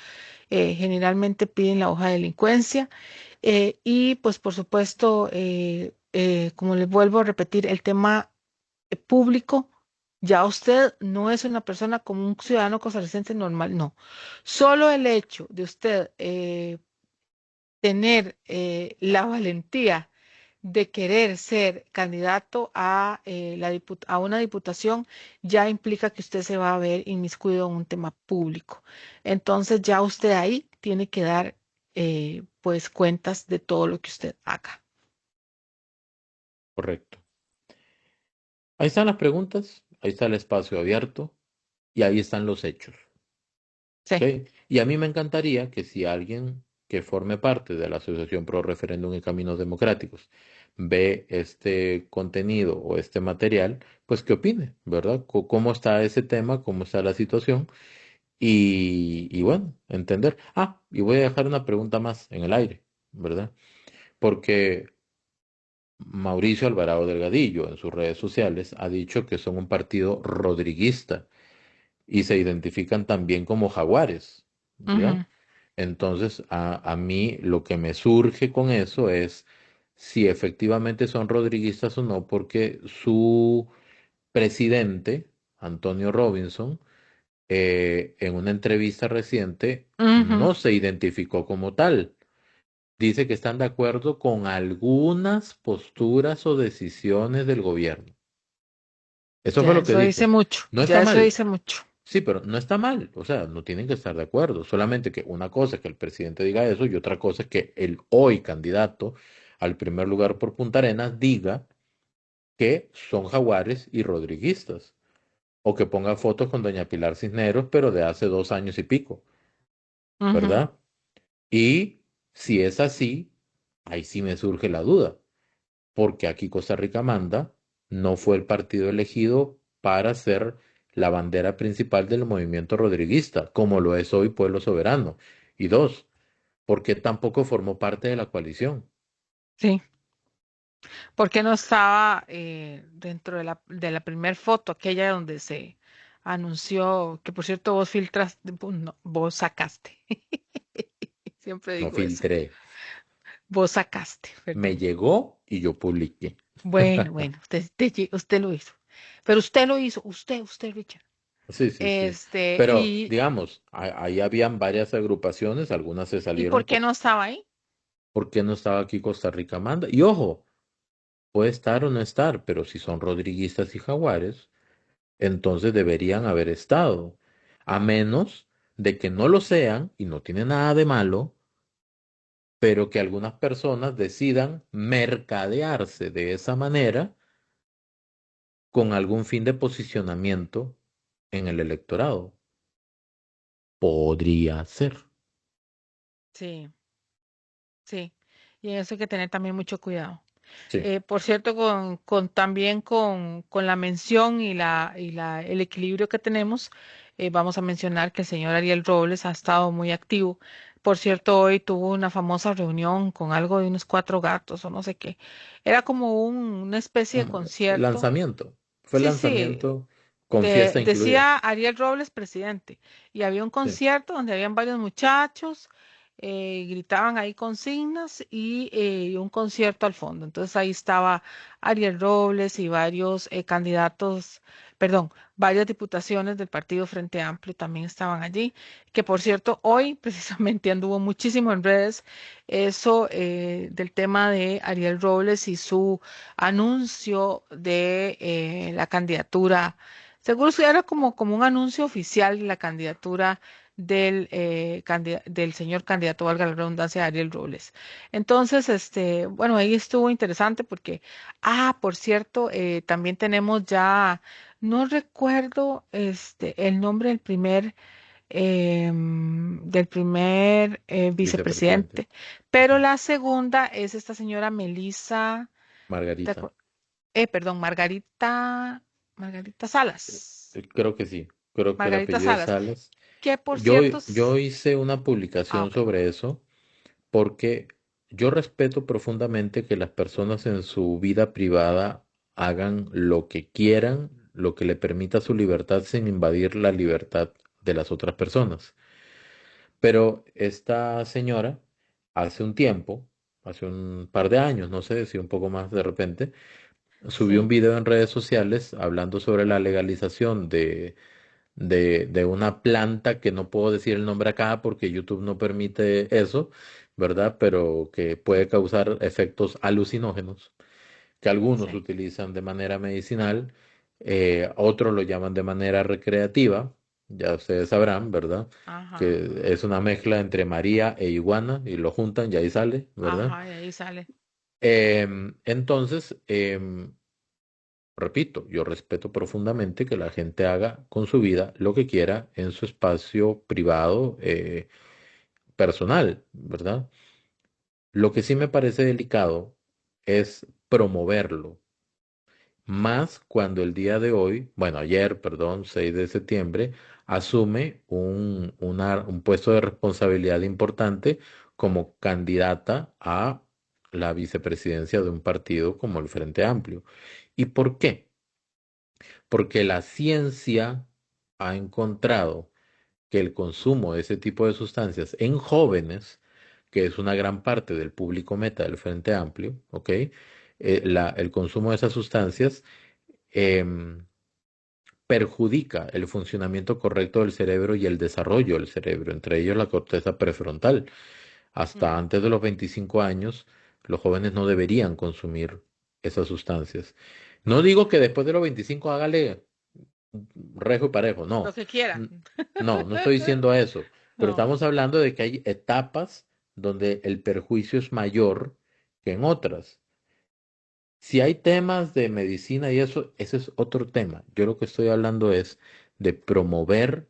generalmente piden la hoja de delincuencia y pues por supuesto, como les vuelvo a repetir, el tema público. Ya usted no es una persona como un ciudadano costarricense normal, no. Solo el hecho de usted tener la valentía de querer ser candidato a, a una diputación ya implica que usted se va a ver inmiscuido en un tema público. Entonces ya usted ahí tiene que dar pues cuentas de todo lo que usted haga. Correcto. Ahí están las preguntas, ahí está el espacio abierto y ahí están los hechos. Sí. ¿Ok? Y a mí me encantaría que si alguien que forme parte de la Asociación Pro Referéndum y Caminos Democráticos ve este contenido o este material, pues que opine, ¿verdad? ¿Cómo está ese tema? ¿Cómo está la situación? Y bueno, entender. Ah, y voy a dejar una pregunta más en el aire, ¿verdad? Porque Mauricio Alvarado Delgadillo en sus redes sociales ha dicho que son un partido rodriguista y se identifican también como jaguares, Ujú. ¿ya? Entonces, a mí lo que me surge con eso es si efectivamente son rodriguistas o no, porque su presidente, Antonio Robinson, en una entrevista reciente, Ujú. no se identificó como tal. Dice que están de acuerdo con algunas posturas o decisiones del gobierno. Eso fue Ya lo que eso dice dijo. mucho, No está ya eso mal. dice mucho. Sí, pero no está mal, o sea, no tienen que estar de acuerdo, solamente que una cosa es que el presidente diga eso y otra cosa es que el hoy candidato al primer lugar por Punta Arenas diga que son jaguares y rodriguistas, o que ponga fotos con doña Pilar Cisneros, pero de hace 2 años y pico, Ujú. ¿verdad? Y si es así, ahí sí me surge la duda, porque aquí Costa Rica manda, no fue el partido elegido para ser la bandera principal del movimiento rodriguista, como lo es hoy Pueblo Soberano. Y dos, porque tampoco formó parte de la coalición. Sí. ¿Por qué no estaba dentro de la primer foto, aquella donde se anunció, que por cierto vos filtras, no, vos sacaste, siempre No digo eso, filtré, vos sacaste, me perdón. llegó y yo publiqué. Bueno, bueno, usted lo hizo, pero usted lo hizo, usted, Richard. Sí, sí, sí. Este, Pero, digamos, ahí habían varias agrupaciones, algunas se ¿y salieron por qué no estaba ahí? porque no estaba aquí Costa Rica manda. Y ojo, puede estar o no estar, pero si son rodriguistas y jaguares, entonces deberían haber estado, a menos de que no lo sean, y no tiene nada de malo, pero que algunas personas decidan mercadearse de esa manera con algún fin de posicionamiento en el electorado. Podría ser. Sí, sí, y en eso hay que tener también mucho cuidado. Sí, Por cierto, también con la mención el equilibrio que tenemos, vamos a mencionar que el señor Ariel Robles ha estado muy activo. Por cierto, hoy tuvo una famosa reunión con algo de unos 4 gatos o no sé qué. Era como una especie de ah, concierto. lanzamiento. Fue Sí, sí, lanzamiento con fiesta incluida. decía Ariel Robles, presidente, y había un Sí. concierto donde habían varios muchachos, gritaban ahí consignas y un concierto al fondo. Entonces ahí estaba Ariel Robles y varios candidatos perdón, varias diputaciones del Partido Frente Amplio también estaban allí, que por cierto, hoy precisamente anduvo muchísimo en redes eso del tema de Ariel Robles y su anuncio de la candidatura. Seguro que era como un anuncio oficial de la candidatura del señor candidato, valga la redundancia, Ariel Robles. Entonces, bueno, ahí estuvo interesante porque, por cierto, también tenemos ya, no recuerdo el nombre del primer Vicepresidente, vicepresidente, pero la segunda es esta señora Melissa, ¿te Margarita. acuer- perdón, Margarita Salas. Creo que sí, creo que el Margarita apellido es Salas, Salas. que por Yo, cierto, yo hice una publicación ok, sobre eso porque yo respeto profundamente que las personas en su vida privada hagan lo que quieran, lo que le permita su libertad sin invadir la libertad de las otras personas. Pero esta señora, hace un tiempo, hace un par de años, no sé si un poco más de repente, subió un sí, video en redes sociales hablando sobre la legalización de una planta que no puedo decir el nombre acá porque YouTube no permite eso, ¿verdad? Pero que puede causar efectos alucinógenos, que algunos sí, utilizan de manera medicinal, otros lo llaman de manera recreativa, ya ustedes sabrán, ¿verdad? ajá, Que es una mezcla entre María e iguana y lo juntan y ahí sale, ¿verdad? ajá, y ahí sale. Entonces, repito, yo respeto profundamente que la gente haga con su vida lo que quiera en su espacio privado, personal, ¿verdad? Lo que sí me parece delicado es promoverlo, más cuando el día de hoy, bueno, ayer, perdón, 6 de septiembre, asume un puesto de responsabilidad importante como candidata a la vicepresidencia de un partido como el Frente Amplio. ¿Y por qué? Porque la ciencia ha encontrado que el consumo de ese tipo de sustancias en jóvenes, que es una gran parte del público meta del Frente Amplio, ¿ok? El consumo de esas sustancias em, perjudica el funcionamiento correcto del cerebro y el desarrollo del cerebro, entre ellos la corteza prefrontal. Hasta Mm, antes de los 25 años, los jóvenes no deberían consumir esas sustancias. No digo que después de los 25 hágale rejo y parejo, lo no. que quiera. N- No, no estoy diciendo eso, pero No, estamos hablando de que hay etapas donde el perjuicio es mayor que en otras. Si hay temas de medicina y eso, ese es otro tema. Yo lo que estoy hablando es de promover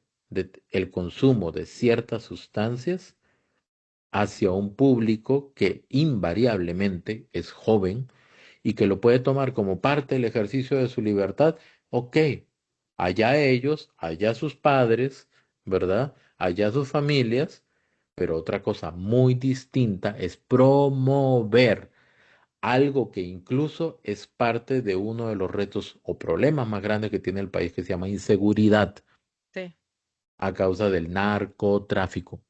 el consumo de ciertas sustancias hacia un público que invariablemente es joven y que lo puede tomar como parte del ejercicio de su libertad. Ok, allá ellos, allá sus padres, ¿verdad? Allá sus familias, pero otra cosa muy distinta es promover algo que incluso es parte de uno de los retos o problemas más grandes que tiene el país, que se llama inseguridad sí, a causa del narcotráfico.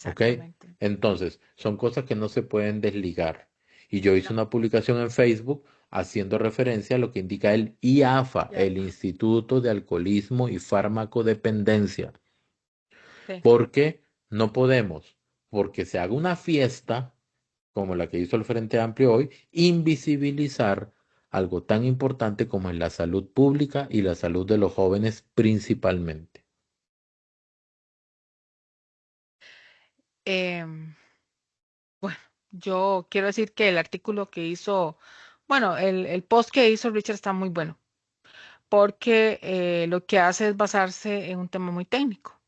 ¿Ok? exactamente. Entonces, son cosas que no se pueden desligar. Y yo hice No, una publicación en Facebook haciendo referencia a lo que indica el IAFA, ya, el Instituto de Alcoholismo y Farmacodependencia. sí. Porque no podemos, porque se haga una fiesta como la que hizo el Frente Amplio hoy, invisibilizar algo tan importante como es la salud pública y la salud de los jóvenes principalmente. Em, bueno, yo quiero decir que el artículo que hizo, bueno, el post que hizo Richard está muy bueno, porque lo que hace es basarse en un tema muy técnico.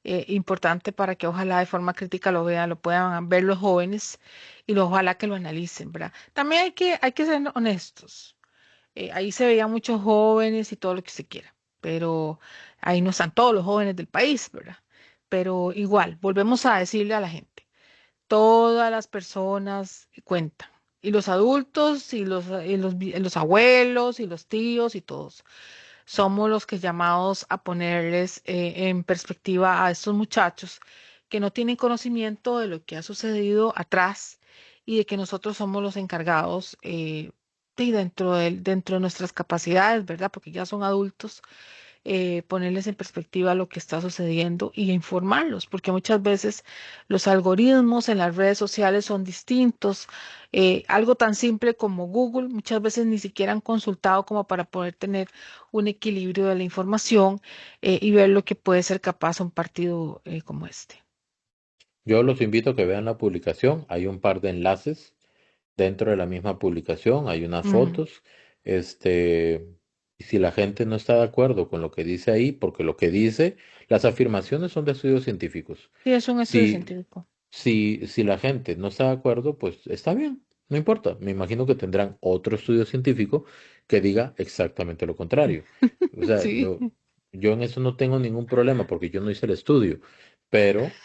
Importante para que ojalá de forma crítica lo vean, lo puedan ver los jóvenes y ojalá que lo analicen, ¿verdad? También hay que ser honestos. Ahí se veían muchos jóvenes y todo lo que se quiera, pero ahí no están todos los jóvenes del país, ¿verdad? Pero igual, volvemos a decirle a la gente, todas las personas cuentan. Y los adultos y los abuelos y los tíos y todos somos los que llamados a ponerles en perspectiva a estos muchachos que no tienen conocimiento de lo que ha sucedido atrás y de que nosotros somos los encargados. y dentro de nuestras capacidades, ¿verdad? Porque ya son adultos, ponerles en perspectiva lo que está sucediendo y informarlos, porque muchas veces los algoritmos en las redes sociales son distintos. Algo tan simple como Google, muchas veces ni siquiera han consultado como para poder tener un equilibrio de la información y ver lo que puede ser capaz un partido como este. Yo los invito a que vean la publicación. Hay un par de enlaces dentro de la misma publicación, hay unas Mm, fotos. Este, y si la gente no está de acuerdo con lo que dice ahí, porque lo que dice, las afirmaciones son de estudios científicos. sí, es un estudio Si, científico. si la gente no está de acuerdo, pues está bien, no importa. Me imagino que tendrán otro estudio científico que diga exactamente lo contrario. O sea, Sí, yo en eso no tengo ningún problema porque yo no hice el estudio, pero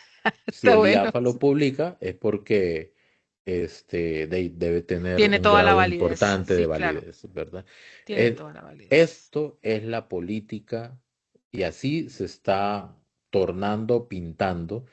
si está el bueno. IAFA lo publica es porque debe tener Tiene un toda la grado validez. importante de Sí, claro, validez, ¿verdad? tiene Eh, toda la validez. Esto es la política y así se está tornando, pintando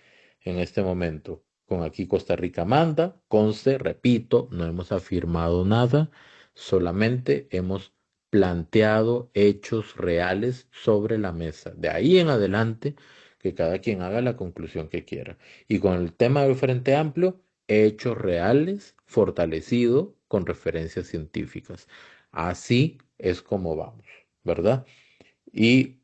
en este momento. Con aquí Costa Rica manda, conste, repito, no hemos afirmado nada, solamente hemos planteado hechos reales sobre la mesa. De ahí en adelante, que cada quien haga la conclusión que quiera. Y con el tema del Frente Amplio, hechos reales, fortalecido con referencias científicas. Así es como vamos, ¿verdad? Y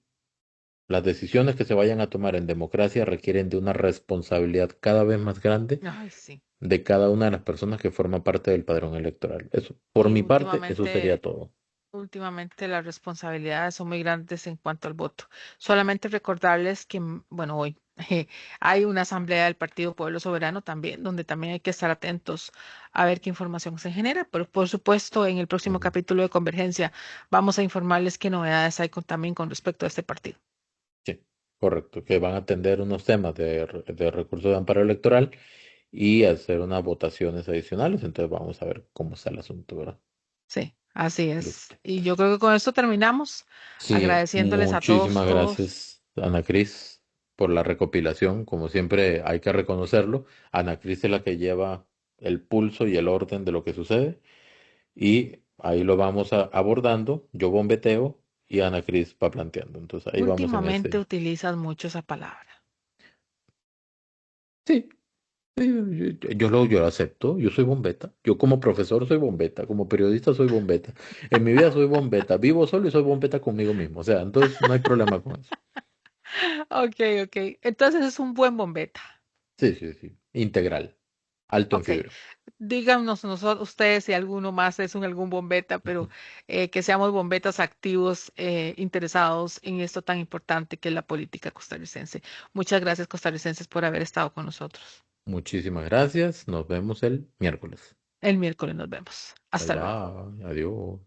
las decisiones que se vayan a tomar en democracia requieren de una responsabilidad cada vez más grande Ay, sí. de cada una de las personas que forman parte del padrón electoral. Eso, por Y mi parte, eso sería todo. últimamente las responsabilidades son muy grandes en cuanto al voto. Solamente recordarles que, bueno, hoy hay una asamblea del Partido Pueblo Soberano también, donde también hay que estar atentos a ver qué información se genera. Pero por supuesto, en el próximo Ujú. capítulo de Convergencia vamos a informarles qué novedades hay también con respecto a este partido. Sí, correcto, que van a atender unos temas de recursos de amparo electoral y hacer unas votaciones adicionales. Entonces vamos a ver cómo está el asunto, ¿verdad? Sí, así es. Listo. Y yo creo que con esto terminamos, Sí, agradeciéndoles a muchísimas todos. gracias, Ana Cris, por la recopilación. Como siempre, hay que reconocerlo. Ana Cris es la que lleva el pulso y el orden de lo que sucede. Y ahí lo vamos abordando. Yo bombeteo y Ana Cris va planteando. Entonces ahí vamos en Últimamente ese. utilizas mucho esa palabra. Sí, yo lo acepto. Yo soy bombeta. Yo como profesor soy bombeta. Como periodista soy bombeta. En mi vida soy bombeta. Vivo solo y soy bombeta conmigo mismo. O sea, entonces no hay problema con eso. Ok, ok. Entonces es un buen bombeta. Sí, sí, sí. Integral. Alto en Ok. fibra. Díganos nosotros, ustedes si alguno más es algún bombeta, pero que seamos bombetas activos, interesados en esto tan importante que es la política costarricense. Muchas gracias, costarricenses, por haber estado con nosotros. Muchísimas gracias. Nos vemos el miércoles. El miércoles nos vemos. Bye Hasta luego. bye. Adiós.